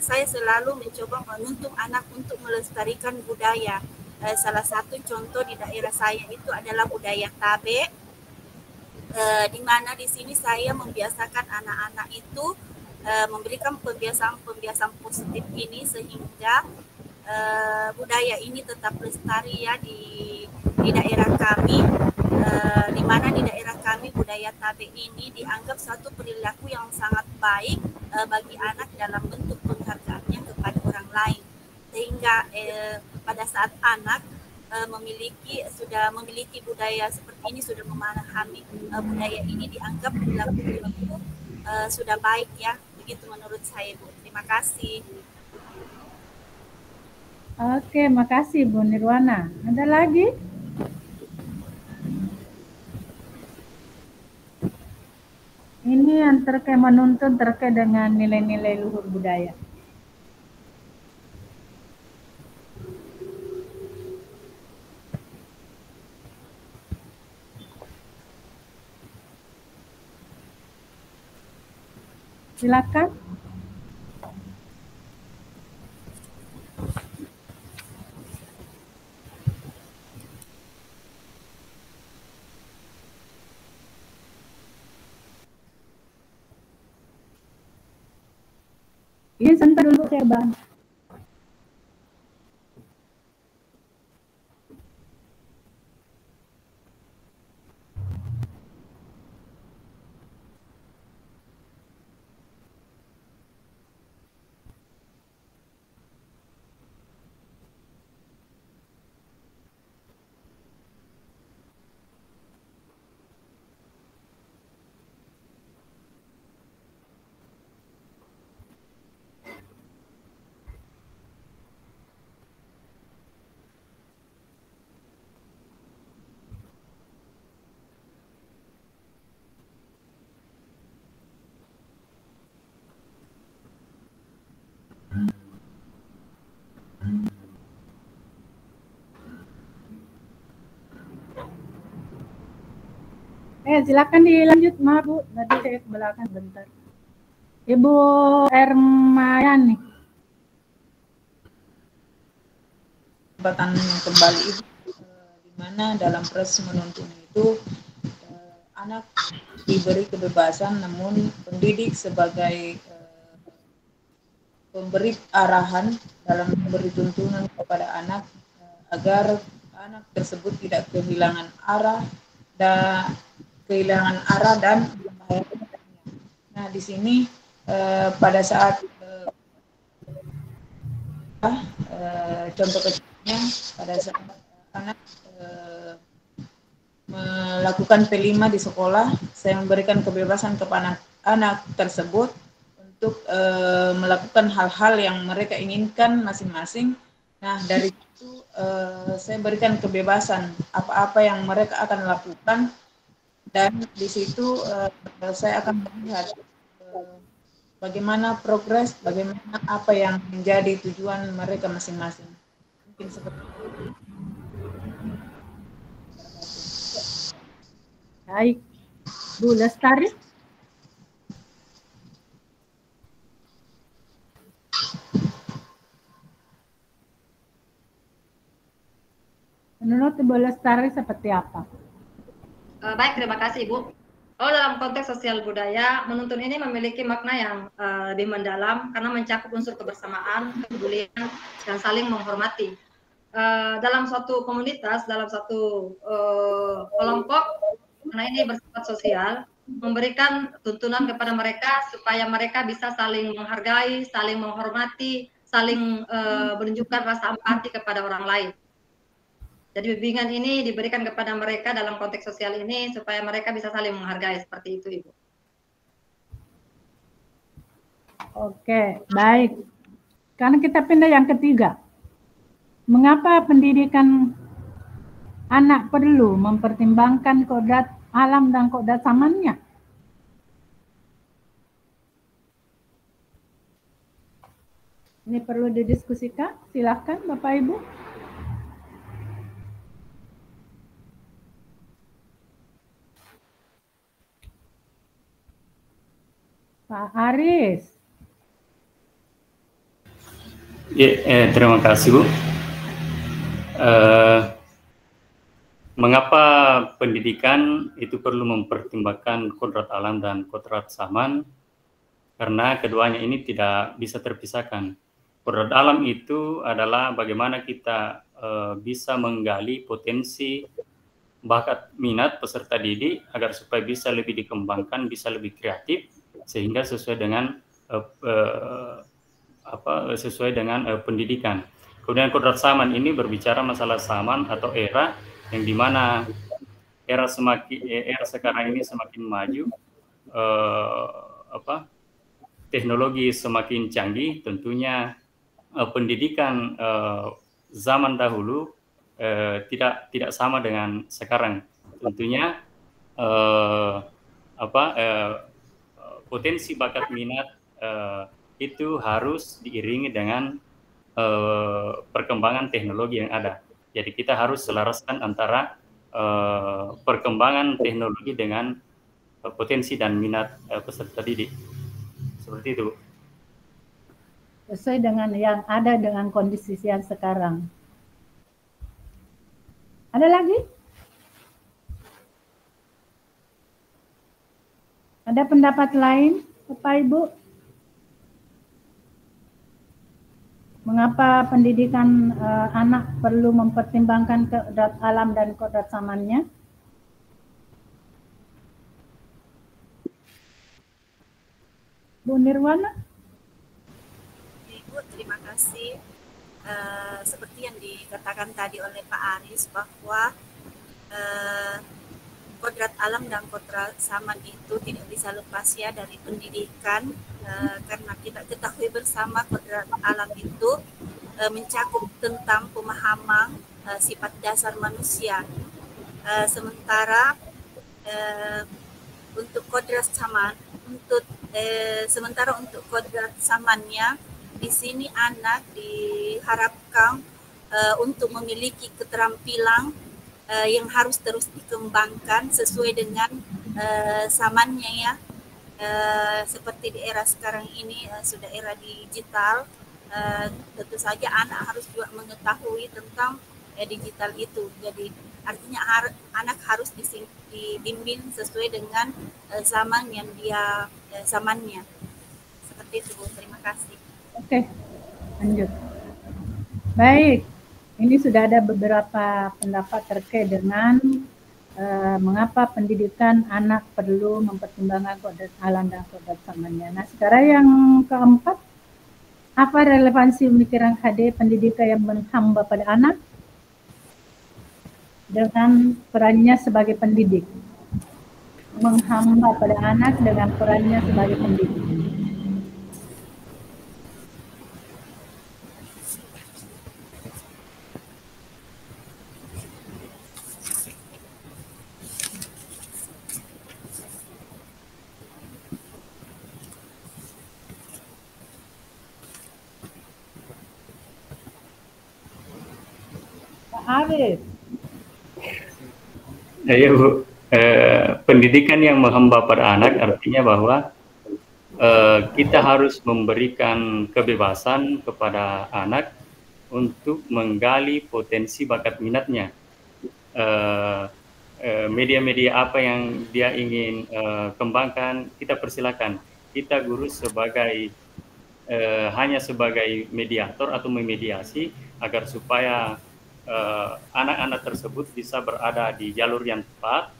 [SPEAKER 4] saya selalu mencoba menuntun anak untuk melestarikan budaya. Salah satu contoh di daerah saya itu adalah budaya Tabe, di mana di sini saya membiasakan anak-anak itu memberikan pembiasaan positif ini sehingga budaya ini tetap lestari ya di daerah kami, di mana di daerah kami budaya Tabe ini dianggap suatu perilaku yang sangat baik bagi anak dalam bentuk penghargaannya kepada orang lain, sehingga pada saat anak sudah memiliki budaya seperti ini, sudah memahami budaya ini, dianggap perilaku sudah baik ya, begitu menurut saya Bu. Terima kasih.
[SPEAKER 1] Oke, makasih Bu Nirwana. Ada lagi? Ini yang terkait menuntun terkait dengan nilai-nilai luhur budaya. Silakan. Ini sebentar dulu saya Bang. Silakan dilanjut, maaf Bu, tadi saya ke belakang bentar. Ibu Ermayani.
[SPEAKER 11] Kesempatan kembali Ibu, di mana dalam proses menuntun itu anak diberi kebebasan, namun pendidik sebagai pemberi arahan dalam memberi tuntunan kepada anak agar anak tersebut tidak kehilangan arah dan kehilangan arah dan membahayakan. Nah, di sini pada saat contoh kecilnya pada saat anak melakukan P5 di sekolah, saya memberikan kebebasan kepada anak tersebut untuk melakukan hal-hal yang mereka inginkan masing-masing. Nah, dari itu saya berikan kebebasan apa-apa yang mereka akan lakukan, dan di situ saya akan melihat bagaimana progres, bagaimana apa yang menjadi tujuan mereka masing-masing. Mungkin seperti itu.
[SPEAKER 1] Baik, Bu Lestari. Menurut Bu Lestari seperti apa?
[SPEAKER 2] Baik, terima kasih Ibu. Kalau dalam konteks sosial budaya, menuntun ini memiliki makna yang lebih mendalam karena mencakup unsur kebersamaan, kepedulian, dan saling menghormati. Dalam suatu komunitas, dalam suatu kelompok, karena ini bersifat sosial, memberikan tuntunan kepada mereka supaya mereka bisa saling menghargai, saling menghormati, saling menunjukkan rasa empati kepada orang lain. Jadi bimbingan ini diberikan kepada mereka dalam konteks sosial ini supaya mereka bisa saling menghargai, seperti itu, Ibu.
[SPEAKER 1] Oke, baik. Karena kita pindah yang ketiga. Mengapa pendidikan anak perlu mempertimbangkan kodrat alam dan kodrat zamannya? Ini perlu didiskusikan. Silahkan Bapak Ibu. Pak Aris.
[SPEAKER 7] Ya, terima kasih Bu. Mengapa pendidikan itu perlu mempertimbangkan kodrat alam dan kodrat zaman? Karena keduanya ini tidak bisa terpisahkan. Kodrat alam itu adalah bagaimana kita bisa menggali potensi, bakat, minat peserta didik agar supaya bisa lebih dikembangkan, bisa lebih kreatif, sehingga sesuai dengan pendidikan. Kemudian kodrat zaman ini berbicara masalah zaman atau era yang dimana era sekarang ini semakin maju, teknologi semakin canggih, tentunya pendidikan zaman dahulu tidak sama dengan sekarang. Tentunya potensi bakat minat itu harus diiringi dengan perkembangan teknologi yang ada. Jadi kita harus selaraskan antara perkembangan teknologi dengan potensi dan minat peserta didik. Seperti itu.
[SPEAKER 1] Sesuai dengan yang ada dengan kondisi yang sekarang. Ada lagi? Ada pendapat lain, Bapak Ibu? Mengapa pendidikan anak perlu mempertimbangkan kodrat alam dan kodrat zamannya? Bu Nirwana?
[SPEAKER 4] Ibu, terima kasih. Seperti yang dikatakan tadi oleh Pak Aris bahwa kodrat alam dan kodrat zaman itu tidak bisa lepas ya dari pendidikan, karena kita ketahui bersama kodrat alam itu mencakup tentang pemahaman sifat dasar manusia, sementara untuk kodrat zaman untuk kodrat zamannya di sini anak diharapkan untuk memiliki keterampilan yang harus terus dikembangkan sesuai dengan zamannya ya. Seperti di era sekarang ini sudah era digital, tentu saja anak harus juga mengetahui tentang digital itu. Jadi artinya anak harus dibimbing sesuai dengan zaman yang dia zamannya. Seperti itu Bu, terima kasih.
[SPEAKER 1] Oke, lanjut. Baik. Ini sudah ada beberapa pendapat terkait dengan mengapa pendidikan anak perlu mempertimbangkan kodrat alam dan kodrat zamannya. Nah, sekarang yang keempat, apa relevansi pemikiran HD pendidikan yang menghamba pada anak dengan perannya sebagai pendidik? Menghamba pada anak dengan perannya sebagai pendidik. Arif.
[SPEAKER 7] Ya Bu, pendidikan yang menghamba pada anak artinya bahwa kita harus memberikan kebebasan kepada anak untuk menggali potensi bakat minatnya. Media-media apa yang dia ingin kembangkan, kita persilakan. Kita guru sebagai hanya sebagai mediator atau memediasi agar supaya anak-anak tersebut bisa berada di jalur yang tepat,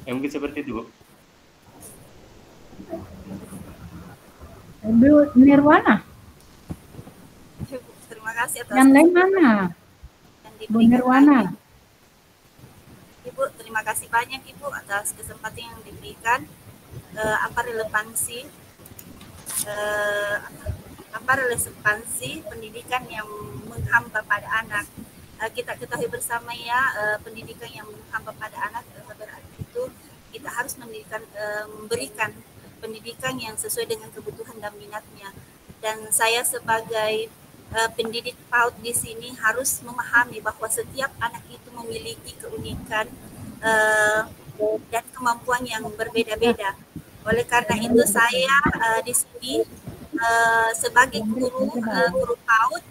[SPEAKER 7] mungkin seperti itu, Bu.
[SPEAKER 1] Bu Nirwana.
[SPEAKER 4] Terima kasih atas
[SPEAKER 1] yang lain mana? Bu Nirwana.
[SPEAKER 4] Ibu, terima kasih banyak Ibu atas kesempatan yang diberikan. Apa relevansi pendidikan yang menghamba pada anak? Kita ketahui bersama ya, pendidikan yang menghamba pada anak berarti itu kita harus memberikan pendidikan yang sesuai dengan kebutuhan dan minatnya. Dan saya sebagai pendidik PAUD di sini harus memahami bahwa setiap anak itu memiliki keunikan dan kemampuan yang berbeda-beda. Oleh karena itu saya di sini sebagai guru PAUD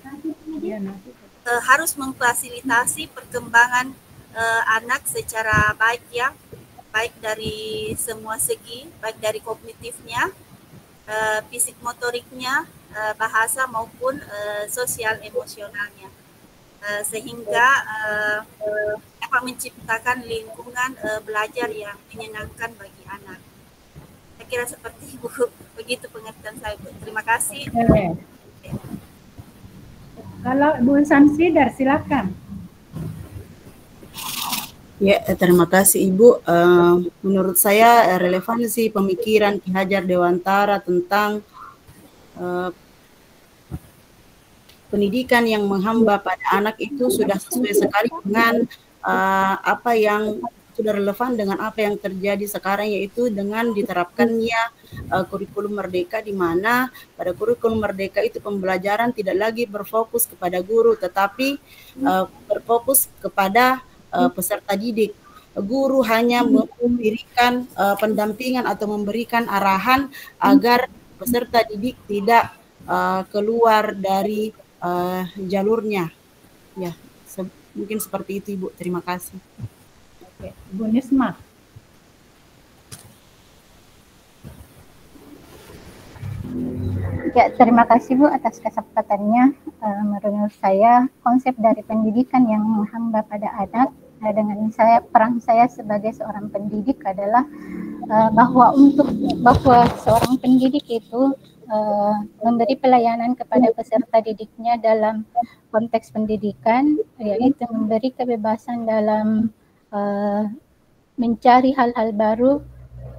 [SPEAKER 4] harus memfasilitasi perkembangan anak secara baik ya, baik dari semua segi, baik dari kognitifnya, fisik motoriknya, bahasa maupun sosial emosionalnya, sehingga dapat menciptakan lingkungan belajar yang menyenangkan bagi anak. Saya kira seperti Bu, begitu pengertian saya Bu. Terima kasih.
[SPEAKER 1] Kalau Bu Sansidar silakan.
[SPEAKER 10] Ya, terima kasih Ibu. Menurut saya relevansi pemikiran Ki Hajar Dewantara tentang pendidikan yang menghamba pada anak itu sudah sesuai sekali dengan apa yang sudah relevan dengan apa yang terjadi sekarang, yaitu dengan diterapkannya kurikulum merdeka, di mana pada kurikulum merdeka itu pembelajaran tidak lagi berfokus kepada guru, tetapi berfokus kepada peserta didik. Guru hanya memberikan pendampingan atau memberikan arahan agar peserta didik tidak keluar dari jalurnya. Ya, mungkin seperti itu Ibu. Terima kasih.
[SPEAKER 1] Oke, Bu Nisma.
[SPEAKER 9] Ya, terima kasih Bu atas kesempatannya. Menurut saya konsep dari pendidikan yang menghamba pada anak, dengan peran saya sebagai seorang pendidik adalah bahwa seorang pendidik itu memberi pelayanan kepada peserta didiknya dalam konteks pendidikan, yaitu memberi kebebasan dalam mencari hal-hal baru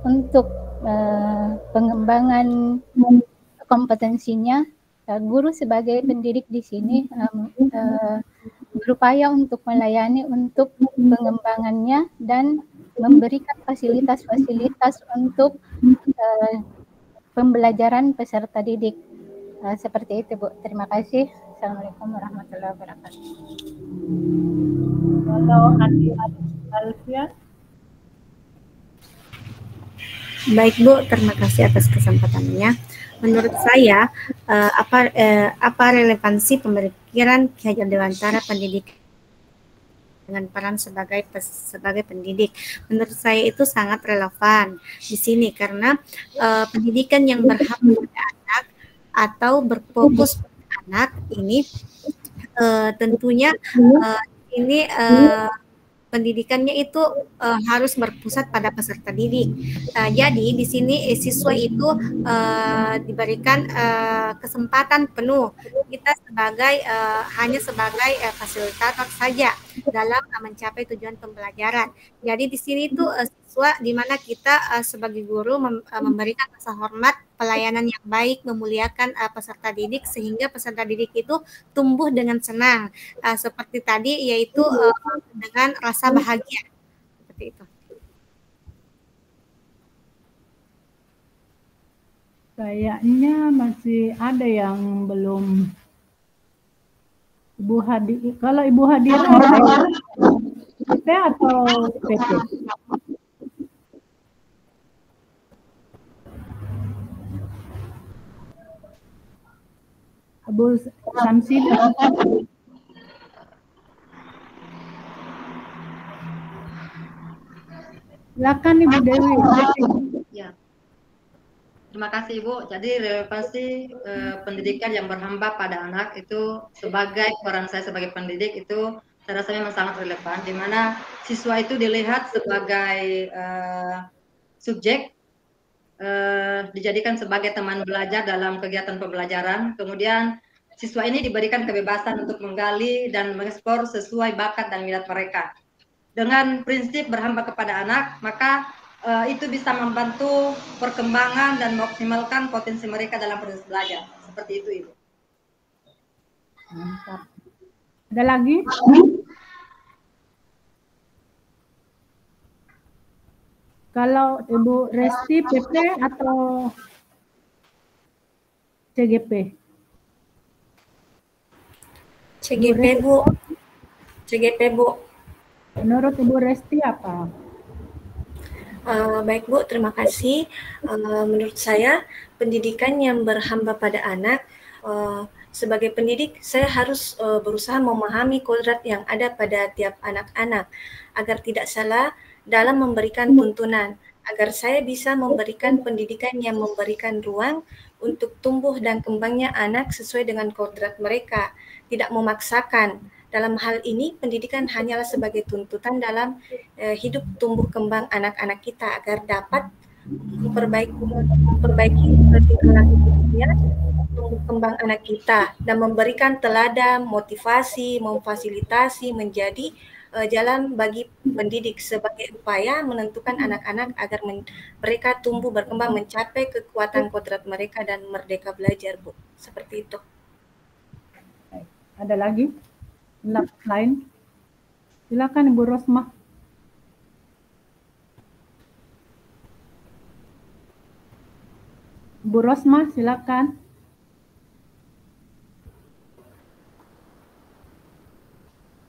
[SPEAKER 9] untuk pengembangan kompetensinya. Guru sebagai pendidik di sini berupaya untuk melayani untuk pengembangannya dan memberikan fasilitas-fasilitas untuk pembelajaran peserta didik. Seperti itu Bu. Terima kasih. Assalamualaikum warahmatullahi wabarakatuh.
[SPEAKER 1] Kalau Andi Alfian.
[SPEAKER 12] Baik Bu, terima kasih atas kesempatannya. Menurut saya, apa relevansi pemikiran Ki Hajar Dewantara pendidik dengan peran sebagai pendidik? Menurut saya itu sangat relevan di sini karena pendidikan yang berhamba pada anak atau berfokus pada anak ini tentunya ini pendidikannya itu harus berpusat pada peserta didik. Jadi di sini siswa itu diberikan kesempatan penuh. Kita sebagai hanya sebagai fasilitator saja dalam mencapai tujuan pembelajaran. Jadi di sini itu siswa di mana kita sebagai guru memberikan rasa hormat, pelayanan yang baik, memuliakan peserta didik sehingga peserta didik itu tumbuh dengan senang. Seperti tadi yaitu dengan rasa bahagia seperti itu.
[SPEAKER 1] Kayaknya masih ada yang belum. Ibu Hadi, kalau Ibu Hadira PP atau PP? Ibu Samsida. Silakan Ibu Dewi.
[SPEAKER 2] Ya. Terima kasih Ibu. Jadi relevansi pendidikan yang berhamba pada anak itu sebagai peran saya sebagai pendidik itu saya rasa memang sangat relevan, di mana siswa itu dilihat sebagai subjek, dijadikan sebagai teman belajar dalam kegiatan pembelajaran. Kemudian siswa ini diberikan kebebasan untuk menggali dan mengeksplor sesuai bakat dan minat mereka. Dengan prinsip berhamba kepada anak, maka itu bisa membantu perkembangan dan mengoptimalkan potensi mereka dalam proses belajar. Seperti itu, Ibu.
[SPEAKER 1] Mantap. Ada lagi? Kalau Ibu Resti PP atau CGP?
[SPEAKER 12] CGP Bu. CGP Bu.
[SPEAKER 1] Menurut Ibu Resti apa?
[SPEAKER 12] Baik Bu, terima kasih. Menurut saya pendidikan yang berhamba pada anak, sebagai pendidik saya harus berusaha memahami kodrat yang ada pada tiap anak-anak agar tidak salah dalam memberikan tuntunan, agar saya bisa memberikan pendidikan yang memberikan ruang untuk tumbuh dan kembangnya anak sesuai dengan kodrat mereka, tidak memaksakan. Dalam hal ini, pendidikan hanyalah sebagai tuntutan dalam hidup tumbuh kembang anak-anak kita agar dapat memperbaiki tingkah lakunya, tumbuh kembang anak kita dan memberikan teladan, motivasi, memfasilitasi menjadi jalan bagi pendidik sebagai upaya menentukan anak-anak agar mereka tumbuh berkembang mencapai kekuatan kodrat mereka dan merdeka belajar, Bu. Seperti itu.
[SPEAKER 1] Ada lagi? Lain? Silakan Ibu Rosmah. Ibu Rosmah, silakan.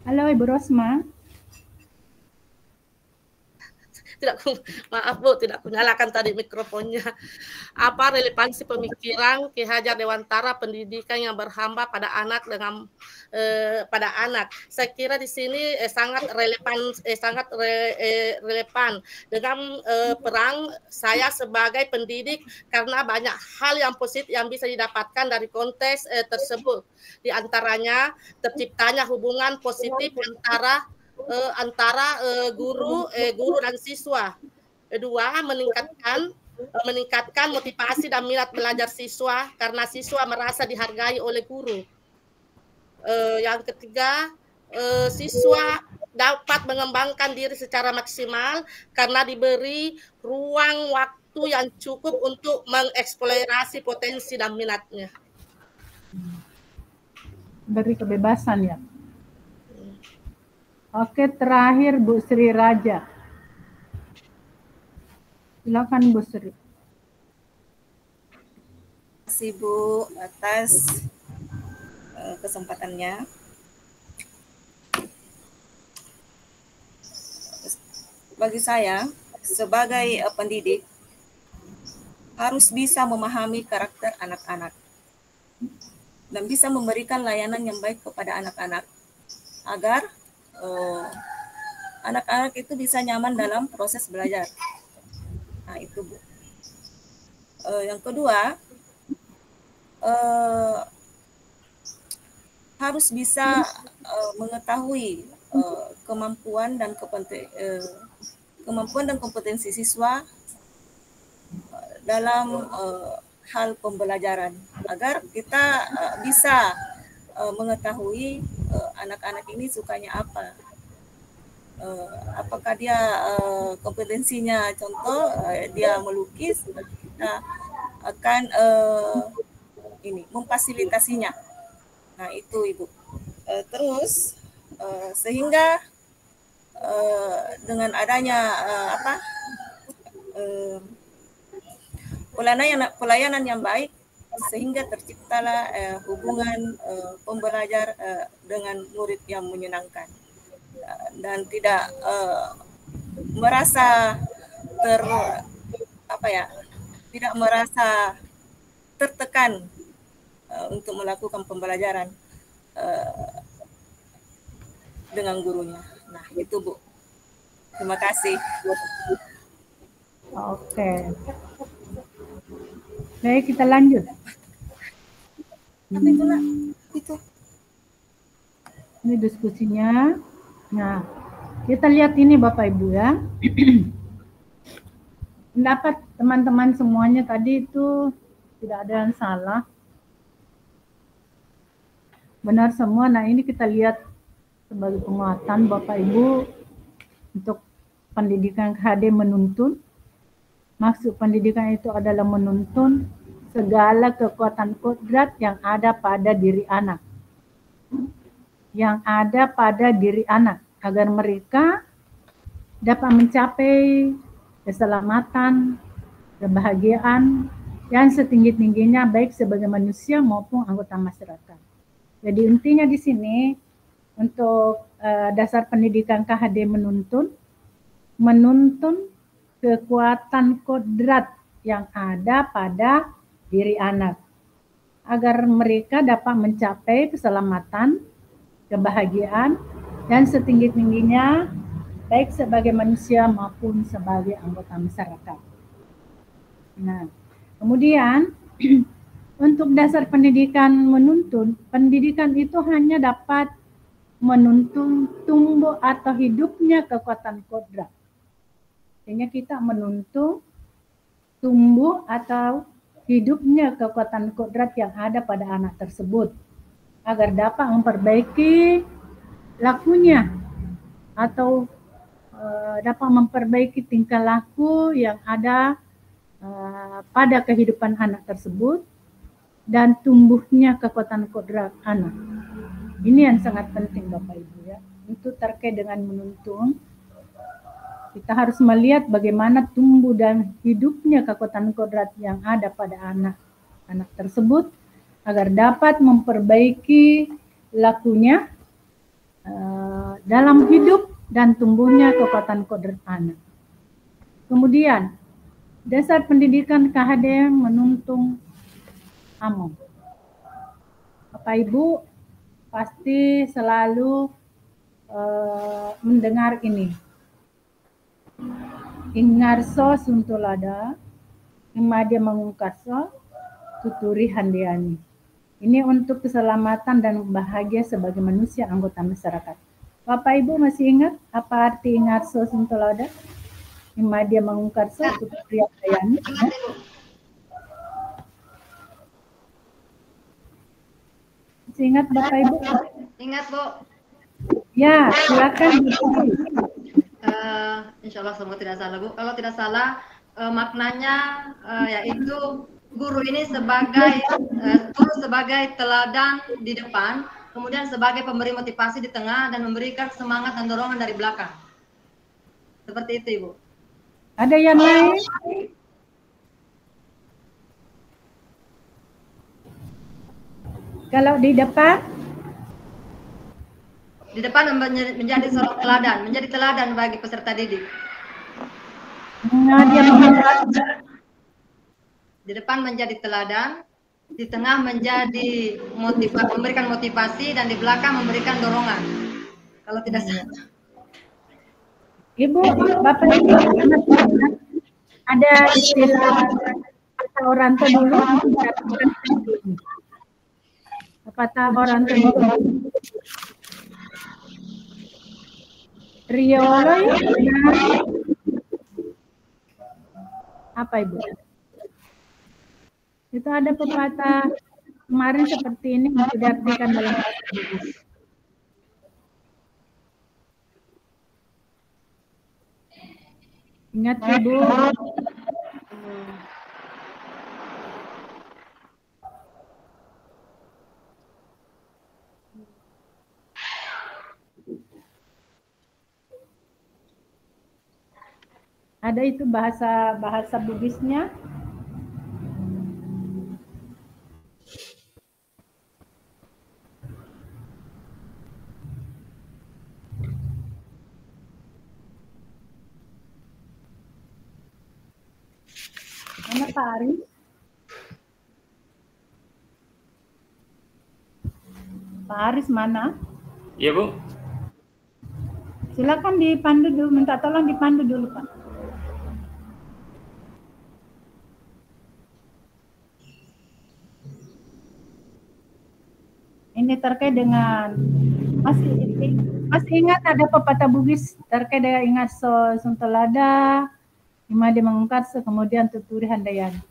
[SPEAKER 1] Halo Ibu Rosmah.
[SPEAKER 5] Maaf Bu, tidak kunyalakan tadi mikrofonnya. Apa relevansi pemikiran Ki Hajar Dewantara pendidikan yang berhamba pada anak dengan pada anak? Saya kira di sini sangat relevan dengan peran saya sebagai pendidik karena banyak hal yang positif yang bisa didapatkan dari konteks tersebut. Di antaranya terciptanya hubungan positif antara guru dan siswa. Kedua, meningkatkan motivasi dan minat belajar siswa karena siswa merasa dihargai oleh guru. Yang ketiga, siswa dapat mengembangkan diri secara maksimal karena diberi ruang waktu yang cukup untuk mengeksplorasi potensi dan minatnya.
[SPEAKER 1] Beri kebebasan ya. Oke, terakhir Bu Sri Raja. Silakan Bu Sri.
[SPEAKER 13] Terima kasih Bu atas kesempatannya. Bagi saya sebagai pendidik harus bisa memahami karakter anak-anak dan bisa memberikan layanan yang baik kepada anak-anak agar anak-anak itu bisa nyaman dalam proses belajar. Nah itu Bu. Yang kedua, harus bisa mengetahui kemampuan dan kompetensi siswa dalam hal pembelajaran agar kita bisa mengetahui anak-anak ini sukanya apa. Apakah dia kompetensinya, contoh dia melukis, kita akan memfasilitasinya. Nah itu Ibu. Terus sehingga dengan adanya pelayanan yang baik, sehingga terciptalah hubungan pembelajar dengan murid yang menyenangkan dan tidak merasa tidak merasa tertekan untuk melakukan pembelajaran dengan gurunya. Nah itu Bu. Terima kasih.
[SPEAKER 1] Oke. Baik, kita lanjut.
[SPEAKER 13] Apa itu nak? Itu.
[SPEAKER 1] Ini diskusinya. Nah, kita lihat ini Bapak Ibu ya. Pendapat teman-teman semuanya tadi itu tidak ada yang salah. Benar semua. Nah, ini kita lihat sebagai penguatan Bapak Ibu untuk pendidikan KHD menuntun. Maksud pendidikan itu adalah menuntun segala kekuatan kodrat yang ada pada diri anak. Yang ada pada diri anak agar mereka dapat mencapai keselamatan, kebahagiaan yang setinggi-tingginya baik sebagai manusia maupun anggota masyarakat. Jadi intinya di sini untuk dasar pendidikan KHD menuntun kekuatan kodrat yang ada pada diri anak agar mereka dapat mencapai keselamatan, kebahagiaan dan setinggi-tingginya baik sebagai manusia maupun sebagai anggota masyarakat. Nah, kemudian untuk dasar pendidikan menuntun, pendidikan itu hanya dapat menuntun tumbuh atau hidupnya kekuatan kodrat. Sehingga kita menuntun tumbuh atau hidupnya kekuatan kodrat yang ada pada anak tersebut agar dapat memperbaiki lakunya atau dapat memperbaiki tingkah laku yang ada pada kehidupan anak tersebut dan tumbuhnya kekuatan kodrat anak. Ini yang sangat penting Bapak Ibu ya. Itu terkait dengan menuntun. Kita harus melihat bagaimana tumbuh dan hidupnya kekuatan kodrat yang ada pada anak tersebut agar dapat memperbaiki lakunya dalam hidup dan tumbuhnya kekuatan kodrat anak. Kemudian dasar pendidikan KHD menuntun AMO. Bapak Ibu pasti selalu mendengar ini. Ingarso suntulada, imadia mengungkaso, tuturi handiani. Ini untuk keselamatan dan bahagia sebagai manusia anggota masyarakat. Bapak Ibu masih ingat apa arti ingarso suntulada? Imadia mengungkaso, tuturi handiani. Masih ingat Bapak Ibu?
[SPEAKER 2] Ingat Bu.
[SPEAKER 1] Ya, silakan.
[SPEAKER 2] Insya Allah semua tidak salah Bu. Kalau tidak salah maknanya yaitu guru ini sebagai teladan di depan, kemudian sebagai pemberi motivasi di tengah dan memberikan semangat dan dorongan dari belakang. Seperti itu Ibu.
[SPEAKER 1] Ada yang lain? Kalau di depan?
[SPEAKER 2] Di depan menjadi seorang teladan, menjadi teladan bagi peserta didik. Di depan menjadi teladan, di tengah menjadi memberikan motivasi, dan di belakang memberikan dorongan. Kalau tidak salah.
[SPEAKER 1] Ibu, Bapak Ibu, ada istilah kata orang tua dulu. Pepatah orang tua. Riolo ya? Apa Ibu? Itu ada pepatah kemarin seperti ini untuk diartikan dalam bahasa Bugis. Ingat Ibu. Ada itu bahasa Bugisnya. Mana Pak Aris? Pak Aris mana?
[SPEAKER 7] Iya Bu.
[SPEAKER 1] Silakan dipandu dulu, minta tolong dipandu dulu Pak. Ini terkait dengan masih ingat ada pepatah Bugis terkait dengan ingat suntolada, imade mengungkat kemudian tuturi handayani.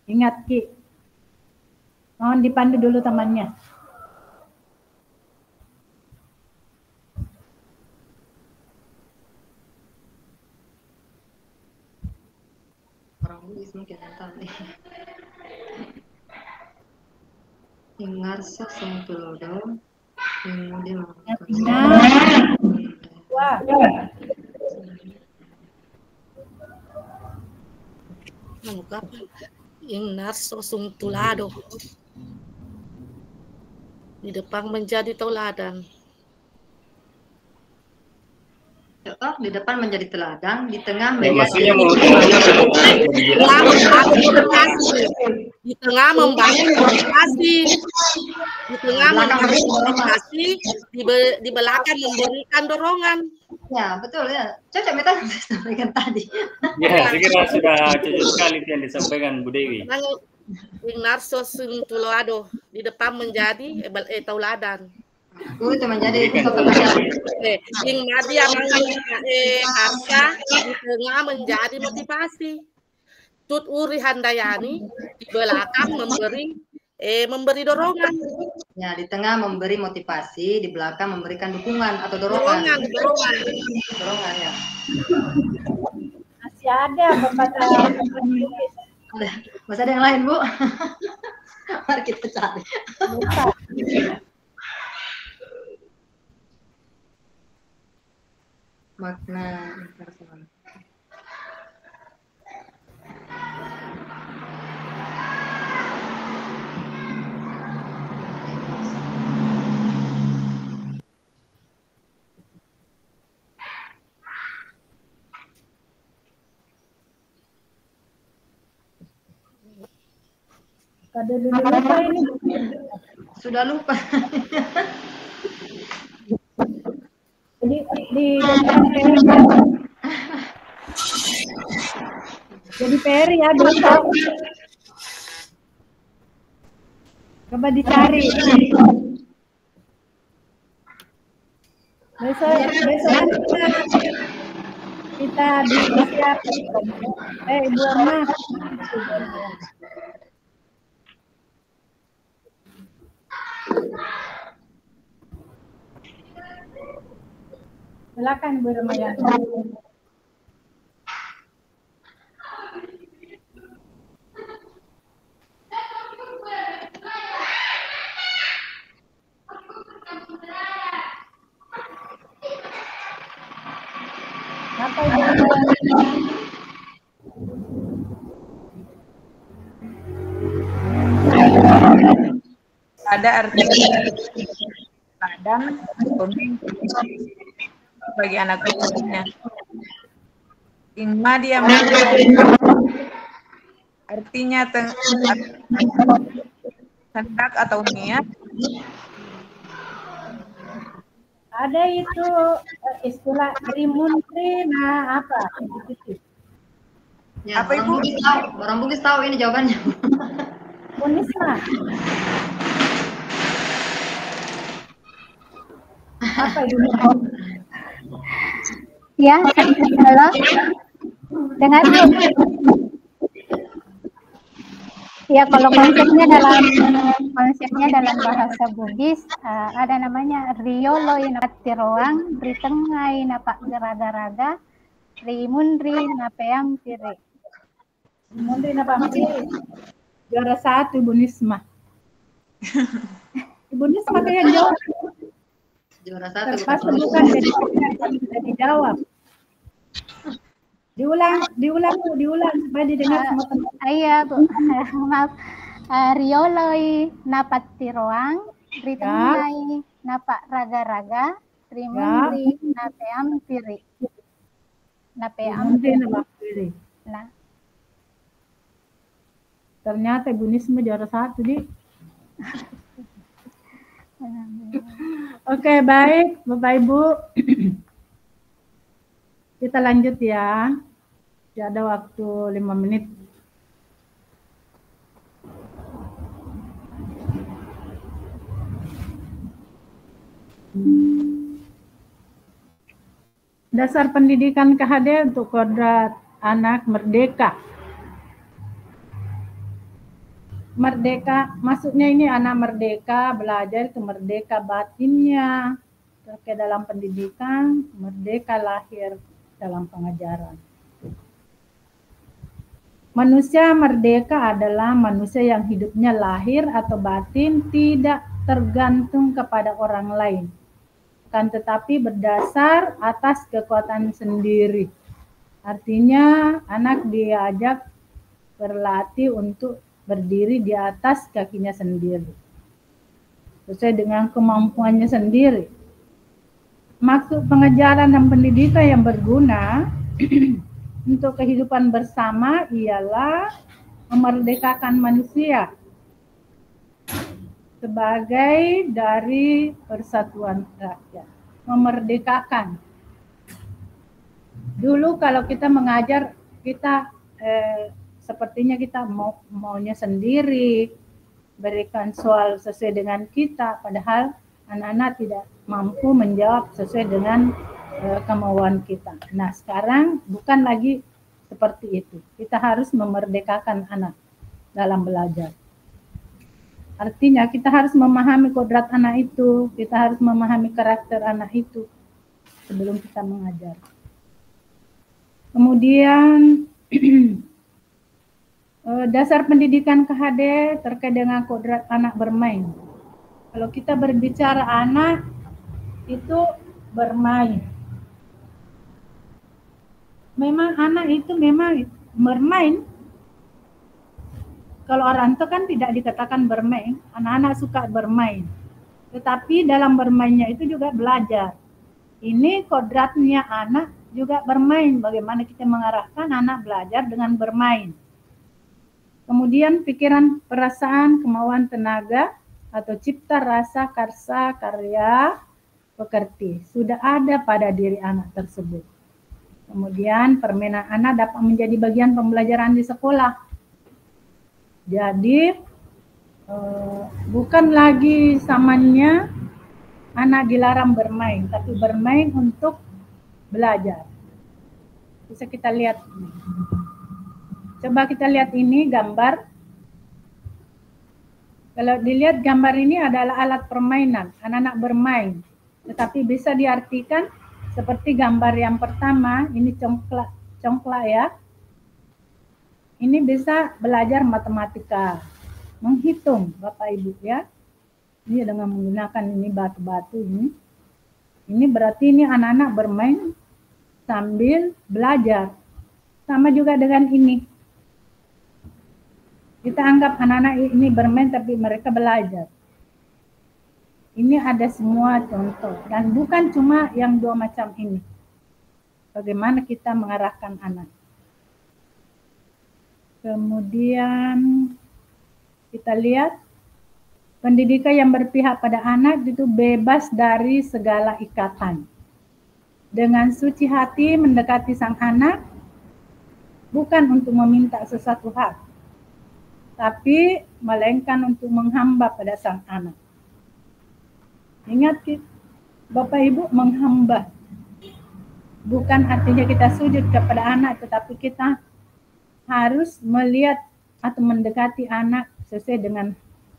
[SPEAKER 1] Ingat Ki. Mohon dipandu dulu temannya.
[SPEAKER 2] Orang Bugis mungkin tahu nih. Ingarso sungtulodo, imudi mengungkat.
[SPEAKER 1] Wah.
[SPEAKER 5] Mengungkap Ingarso sungtulado. Di depan menjadi tauladan.
[SPEAKER 2] Di depan menjadi teladan, di tengah
[SPEAKER 7] Ya, maksudnya
[SPEAKER 5] di tengah membangun motivasi, di tengah membangun motivasi, di belakang memberikan dorongan.
[SPEAKER 2] Ya betul ya, cocok Meta sampaikan tadi.
[SPEAKER 7] Ya, saya kira sudah cocok sekali yang disampaikan Bu Dewi.
[SPEAKER 5] Ingarso sungtulado, di depan menjadi tauladan.
[SPEAKER 2] Itu menjadi
[SPEAKER 5] Ing Nadia harga di tengah menjadi motivasi. Tut Uri Handayani di belakang memberi dorongan.
[SPEAKER 2] Ya, di tengah memberi motivasi, di belakang memberikan dukungan atau dorongan. Dorongan ya.
[SPEAKER 1] Masih ada pepatah.
[SPEAKER 2] Masih ada yang lain Bu? Mari kita cari. Makna impersonal.
[SPEAKER 1] Kado dulu lupa ini.
[SPEAKER 2] Sudah lupa.
[SPEAKER 1] Jadi PR ya dosa. Coba dicari. Besok kita diskusi apa? Ibu Amma. Silakan Bu Ramayana. Apa Ibu Ramayana?
[SPEAKER 11] Ada arti ladang bagi anak kecilnya. Ingma dia artinya hendak atau niat.
[SPEAKER 1] Ada itu istilah rimuntri, nah apa?
[SPEAKER 2] Ya, apa Ibu? Orang Bugis tahu ini jawabannya.
[SPEAKER 1] Nisma. Apa Ibu Nisma?
[SPEAKER 9] Ya, halo. Dengar Bu. Ya, kalau konsepnya dalam bahasa Bugis ada namanya rioloi napatiroang, ritengai napak geraga-raga, rimundri napeam piri.
[SPEAKER 1] Rimundri napeam piri. Juara 1 Ibu Nisma. Ibu Nisma kayak jawab.
[SPEAKER 2] Juara 1.
[SPEAKER 1] Terpas bukan jadi tidak dijawab. Diulang supaya didengar semua teman.
[SPEAKER 9] Iya Bu, maaf. Rioloi napat tiroang, ritengai napak raga-raga, rimundri napeam piri. Napeam piri. Nah.
[SPEAKER 1] Ternyata Ibu Nisma juara 1 di. Oke, baik Bapak Ibu. Kita lanjut ya. Tidak ada waktu 5 menit. Dasar pendidikan KHD untuk kodrat anak merdeka. Merdeka, maksudnya ini anak merdeka belajar ke merdeka batinnya, ke dalam pendidikan, merdeka lahir dalam pengajaran. Manusia merdeka adalah manusia yang hidupnya lahir atau batin tidak tergantung kepada orang lain, kan tetapi berdasar atas kekuatan sendiri. Artinya anak diajak berlatih untuk berdiri di atas kakinya sendiri, sesuai dengan kemampuannya sendiri. Maksud pengajaran dan pendidikan yang berguna untuk kehidupan bersama ialah memerdekakan manusia sebagai dari persatuan rakyat. Memerdekakan. Dulu kalau kita mengajar, kita sepertinya kita maunya sendiri, berikan soal sesuai dengan kita, padahal anak-anak tidak mampu menjawab sesuai dengan kemauan kita. Nah, sekarang bukan lagi seperti itu. Kita harus memerdekakan anak dalam belajar. Artinya kita harus memahami kodrat anak itu, kita harus memahami karakter anak itu sebelum kita mengajar. Kemudian dasar pendidikan KHD terkait dengan kodrat anak bermain. Kalau kita berbicara anak itu bermain. Memang anak itu memang bermain. Kalau orang tua kan tidak dikatakan bermain, anak-anak suka bermain. Tetapi dalam bermainnya itu juga belajar. Ini kodratnya anak juga bermain. Bagaimana kita mengarahkan anak belajar dengan bermain. Kemudian pikiran, perasaan, kemauan, tenaga, atau cipta, rasa, karsa, karya, pekerti. Sudah ada pada diri anak tersebut. Kemudian permainan anak dapat menjadi bagian pembelajaran di sekolah. Jadi bukan lagi zamannya anak dilarang bermain, tapi bermain untuk belajar. Bisa kita lihat. Coba kita lihat ini gambar. Kalau dilihat gambar ini adalah alat permainan, anak-anak bermain. Tetapi bisa diartikan seperti gambar yang pertama, ini congklak ya. Ini bisa belajar matematika, menghitung Bapak Ibu ya. Ini dengan menggunakan ini batu-batu ini. Ini berarti ini anak-anak bermain sambil belajar. Sama juga dengan ini. Kita anggap anak-anak ini bermain tapi mereka belajar. Ini ada semua contoh dan bukan cuma yang 2 macam ini. Bagaimana kita mengarahkan anak. Kemudian kita lihat pendidikan yang berpihak pada anak itu bebas dari segala ikatan. Dengan suci hati mendekati sang anak bukan untuk meminta sesuatu hak. tapi melainkan untuk menghamba pada sang anak. Ingat Bapak Ibu, menghamba bukan artinya kita sujud kepada anak, tetapi kita harus melihat atau mendekati anak sesuai dengan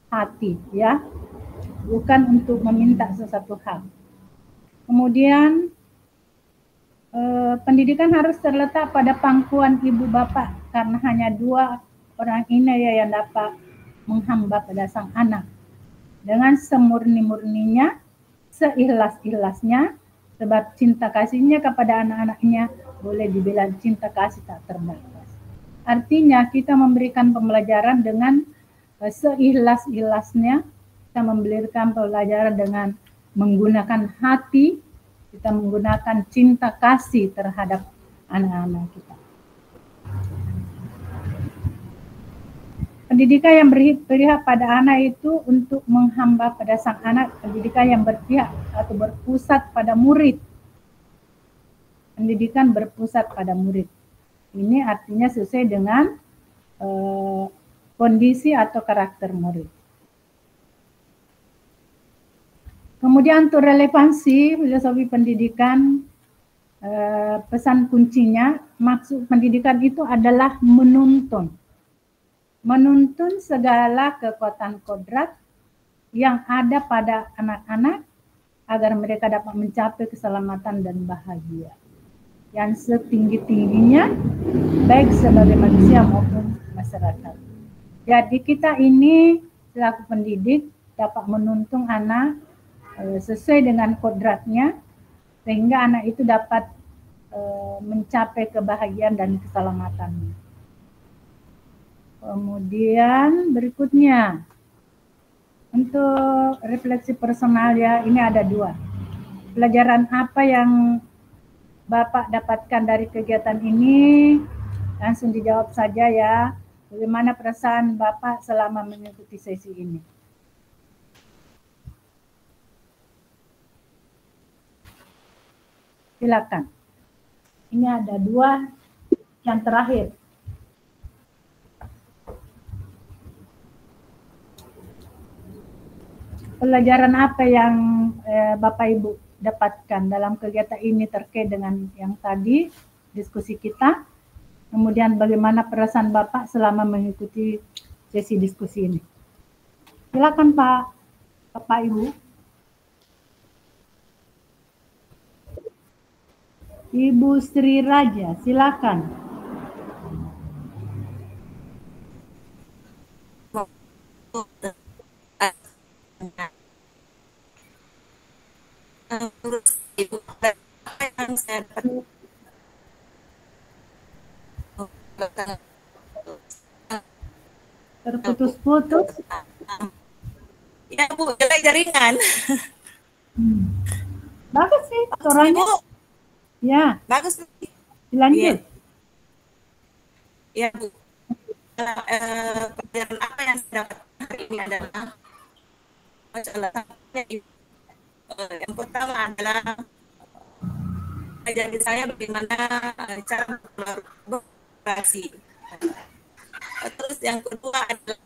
[SPEAKER 1] hati, ya, bukan untuk meminta sesuatu hal. Kemudian pendidikan harus terletak pada pangkuan ibu bapak, karena hanya dua orang ini ya yang dapat menghamba pada sang anak dengan semurni-murninya, seikhlas-ikhlasnya, sebab cinta kasihnya kepada anak-anaknya boleh dibilang cinta kasih tak terbatas. Artinya kita memberikan pembelajaran dengan seikhlas-ikhlasnya, kita memberikan pembelajaran dengan menggunakan hati, kita menggunakan cinta kasih terhadap anak-anak kita. Pendidikan yang berpihak pada anak itu untuk menghamba pada sang anak, pendidikan yang berpihak atau berpusat pada murid. Pendidikan berpusat pada murid. Ini artinya sesuai dengan kondisi atau karakter murid. Kemudian untuk relevansi filosofi pendidikan, pesan kuncinya, maksud pendidikan itu adalah menuntun. Menuntun segala kekuatan kodrat yang ada pada anak-anak agar mereka dapat mencapai keselamatan dan bahagia yang setinggi-tingginya, baik sebagai manusia maupun masyarakat. Jadi kita ini selaku pendidik dapat menuntun anak sesuai dengan kodratnya, sehingga anak itu dapat mencapai kebahagiaan dan keselamatan. Kemudian berikutnya, untuk refleksi personal ya, ini ada dua. Pelajaran apa yang Bapak dapatkan dari kegiatan ini? Langsung dijawab saja ya. Bagaimana perasaan Bapak selama mengikuti sesi ini? Silakan. Ini ada dua yang terakhir. Pelajaran apa yang Bapak Ibu dapatkan dalam kegiatan ini terkait dengan yang tadi diskusi kita? Kemudian bagaimana perasaan Bapak selama mengikuti sesi diskusi ini? Silakan Bapak Ibu. Ibu Sri Raja, silakan. Terputus-putus.
[SPEAKER 13] Ya Bu, jelek jaringan.
[SPEAKER 1] Bagus sih suaranya. Ya.
[SPEAKER 13] Bagus.
[SPEAKER 1] Dilanjut.
[SPEAKER 13] Ya Bu. Pelajaran apa yang saya dapat hari ini adalah yang pertama adalah ajaran saya bagaimana cara berkolaborasi. Terus yang kedua adalah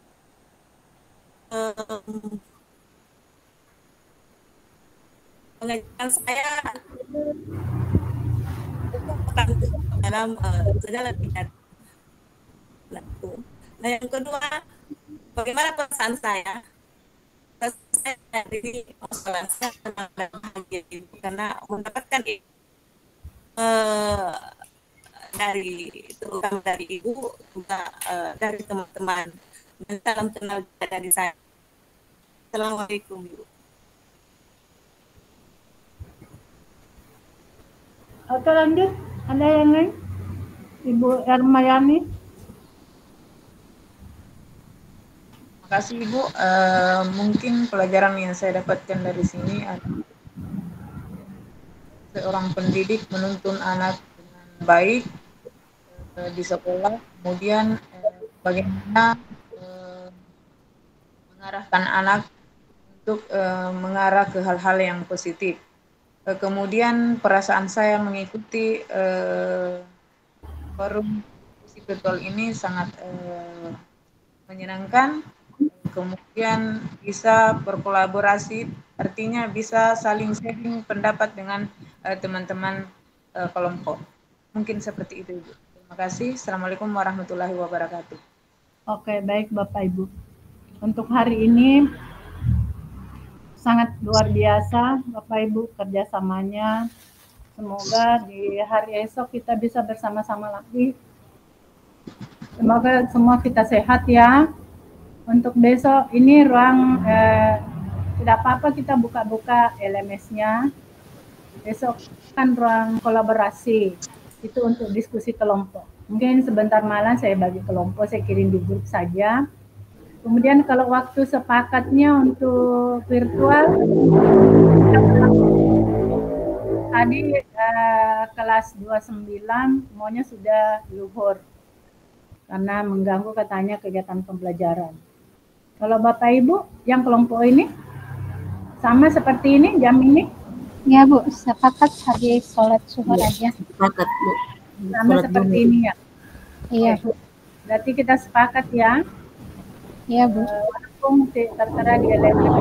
[SPEAKER 13] pengajaran saya dalam segala tingkat. Nah yang kedua, bagaimana perasaan saya? Saya dari masalah saya karena mendapatkan dari terutama dari ibu juga dari teman-teman dan salam kenal dari saya. Assalamualaikum Ibu.
[SPEAKER 1] Oke lanjut, ada yang lain? Ibu Ermayani.
[SPEAKER 11] Terima kasih Ibu. Mungkin pelajaran yang saya dapatkan dari sini adalah seorang pendidik menuntun anak dengan baik di sekolah, kemudian bagaimana mengarahkan anak untuk mengarah ke hal-hal yang positif. Kemudian perasaan saya mengikuti forum diskusi virtual ini sangat menyenangkan, kemudian bisa berkolaborasi, artinya bisa saling sharing pendapat dengan teman-teman kelompok. Mungkin seperti itu, Ibu. Terima kasih. Assalamualaikum warahmatullahi wabarakatuh.
[SPEAKER 1] Oke, baik Bapak Ibu. Untuk hari ini sangat luar biasa Bapak Ibu kerjasamanya. Semoga di hari esok kita bisa bersama-sama lagi. Semoga semua kita sehat ya. Untuk besok ini ruang tidak apa-apa kita buka-buka LMS-nya. Besok kan ruang kolaborasi. Itu untuk diskusi kelompok. Mungkin sebentar malam saya bagi kelompok, saya kirim di grup saja. Kemudian kalau waktu sepakatnya untuk virtual, tadi kelas 29 semuanya sudah luhur karena mengganggu katanya kegiatan pembelajaran. Kalau Bapak Ibu yang kelompok ini sama seperti ini jam ini?
[SPEAKER 9] Ya Bu, sepakat habis sholat zuhur aja.
[SPEAKER 10] Sepakat Bu.
[SPEAKER 1] Sama seperti ini ya?
[SPEAKER 9] Iya Bu.
[SPEAKER 1] Berarti kita sepakat ya?
[SPEAKER 9] Iya Bu.
[SPEAKER 1] Walaupun tertera di LMS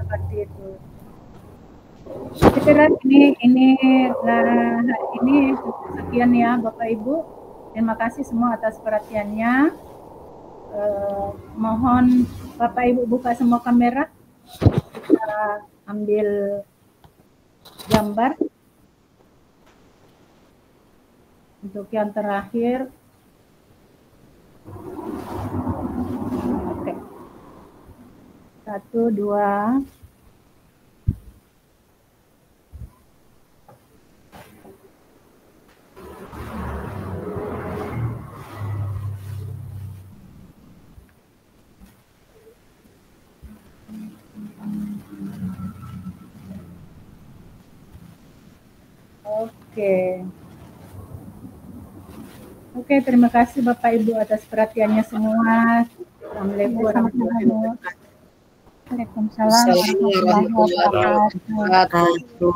[SPEAKER 1] seperti itu. Saya kira ini sekian ya Bapak Ibu. Terima kasih semua atas perhatiannya. Mohon Bapak Ibu buka semua kamera. Kita ambil gambar. Untuk yang terakhir. Oke. 1, 2. Oke, terima kasih Bapak Ibu atas perhatiannya semua. Assalamualaikum warahmatullahi wabarakatuh.
[SPEAKER 9] Waalaikumsalam warahmatullahi wabarakatuh.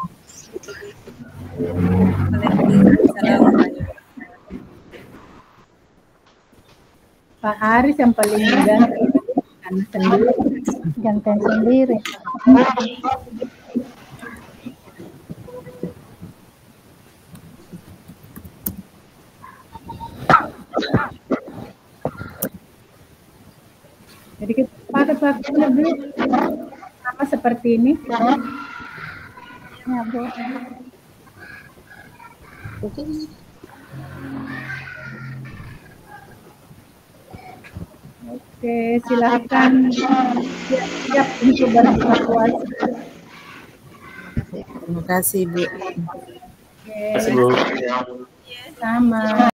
[SPEAKER 1] Pak Haris yang paling ganteng sendiri.
[SPEAKER 9] Ganteng sendiri.
[SPEAKER 1] Jadi kita pakai waktunya dulu sama seperti ini.
[SPEAKER 9] Ya Bu.
[SPEAKER 1] Oke, silakan siap untuk berbuka puasa.
[SPEAKER 10] Terima kasih Bu.
[SPEAKER 1] Oke. Sama.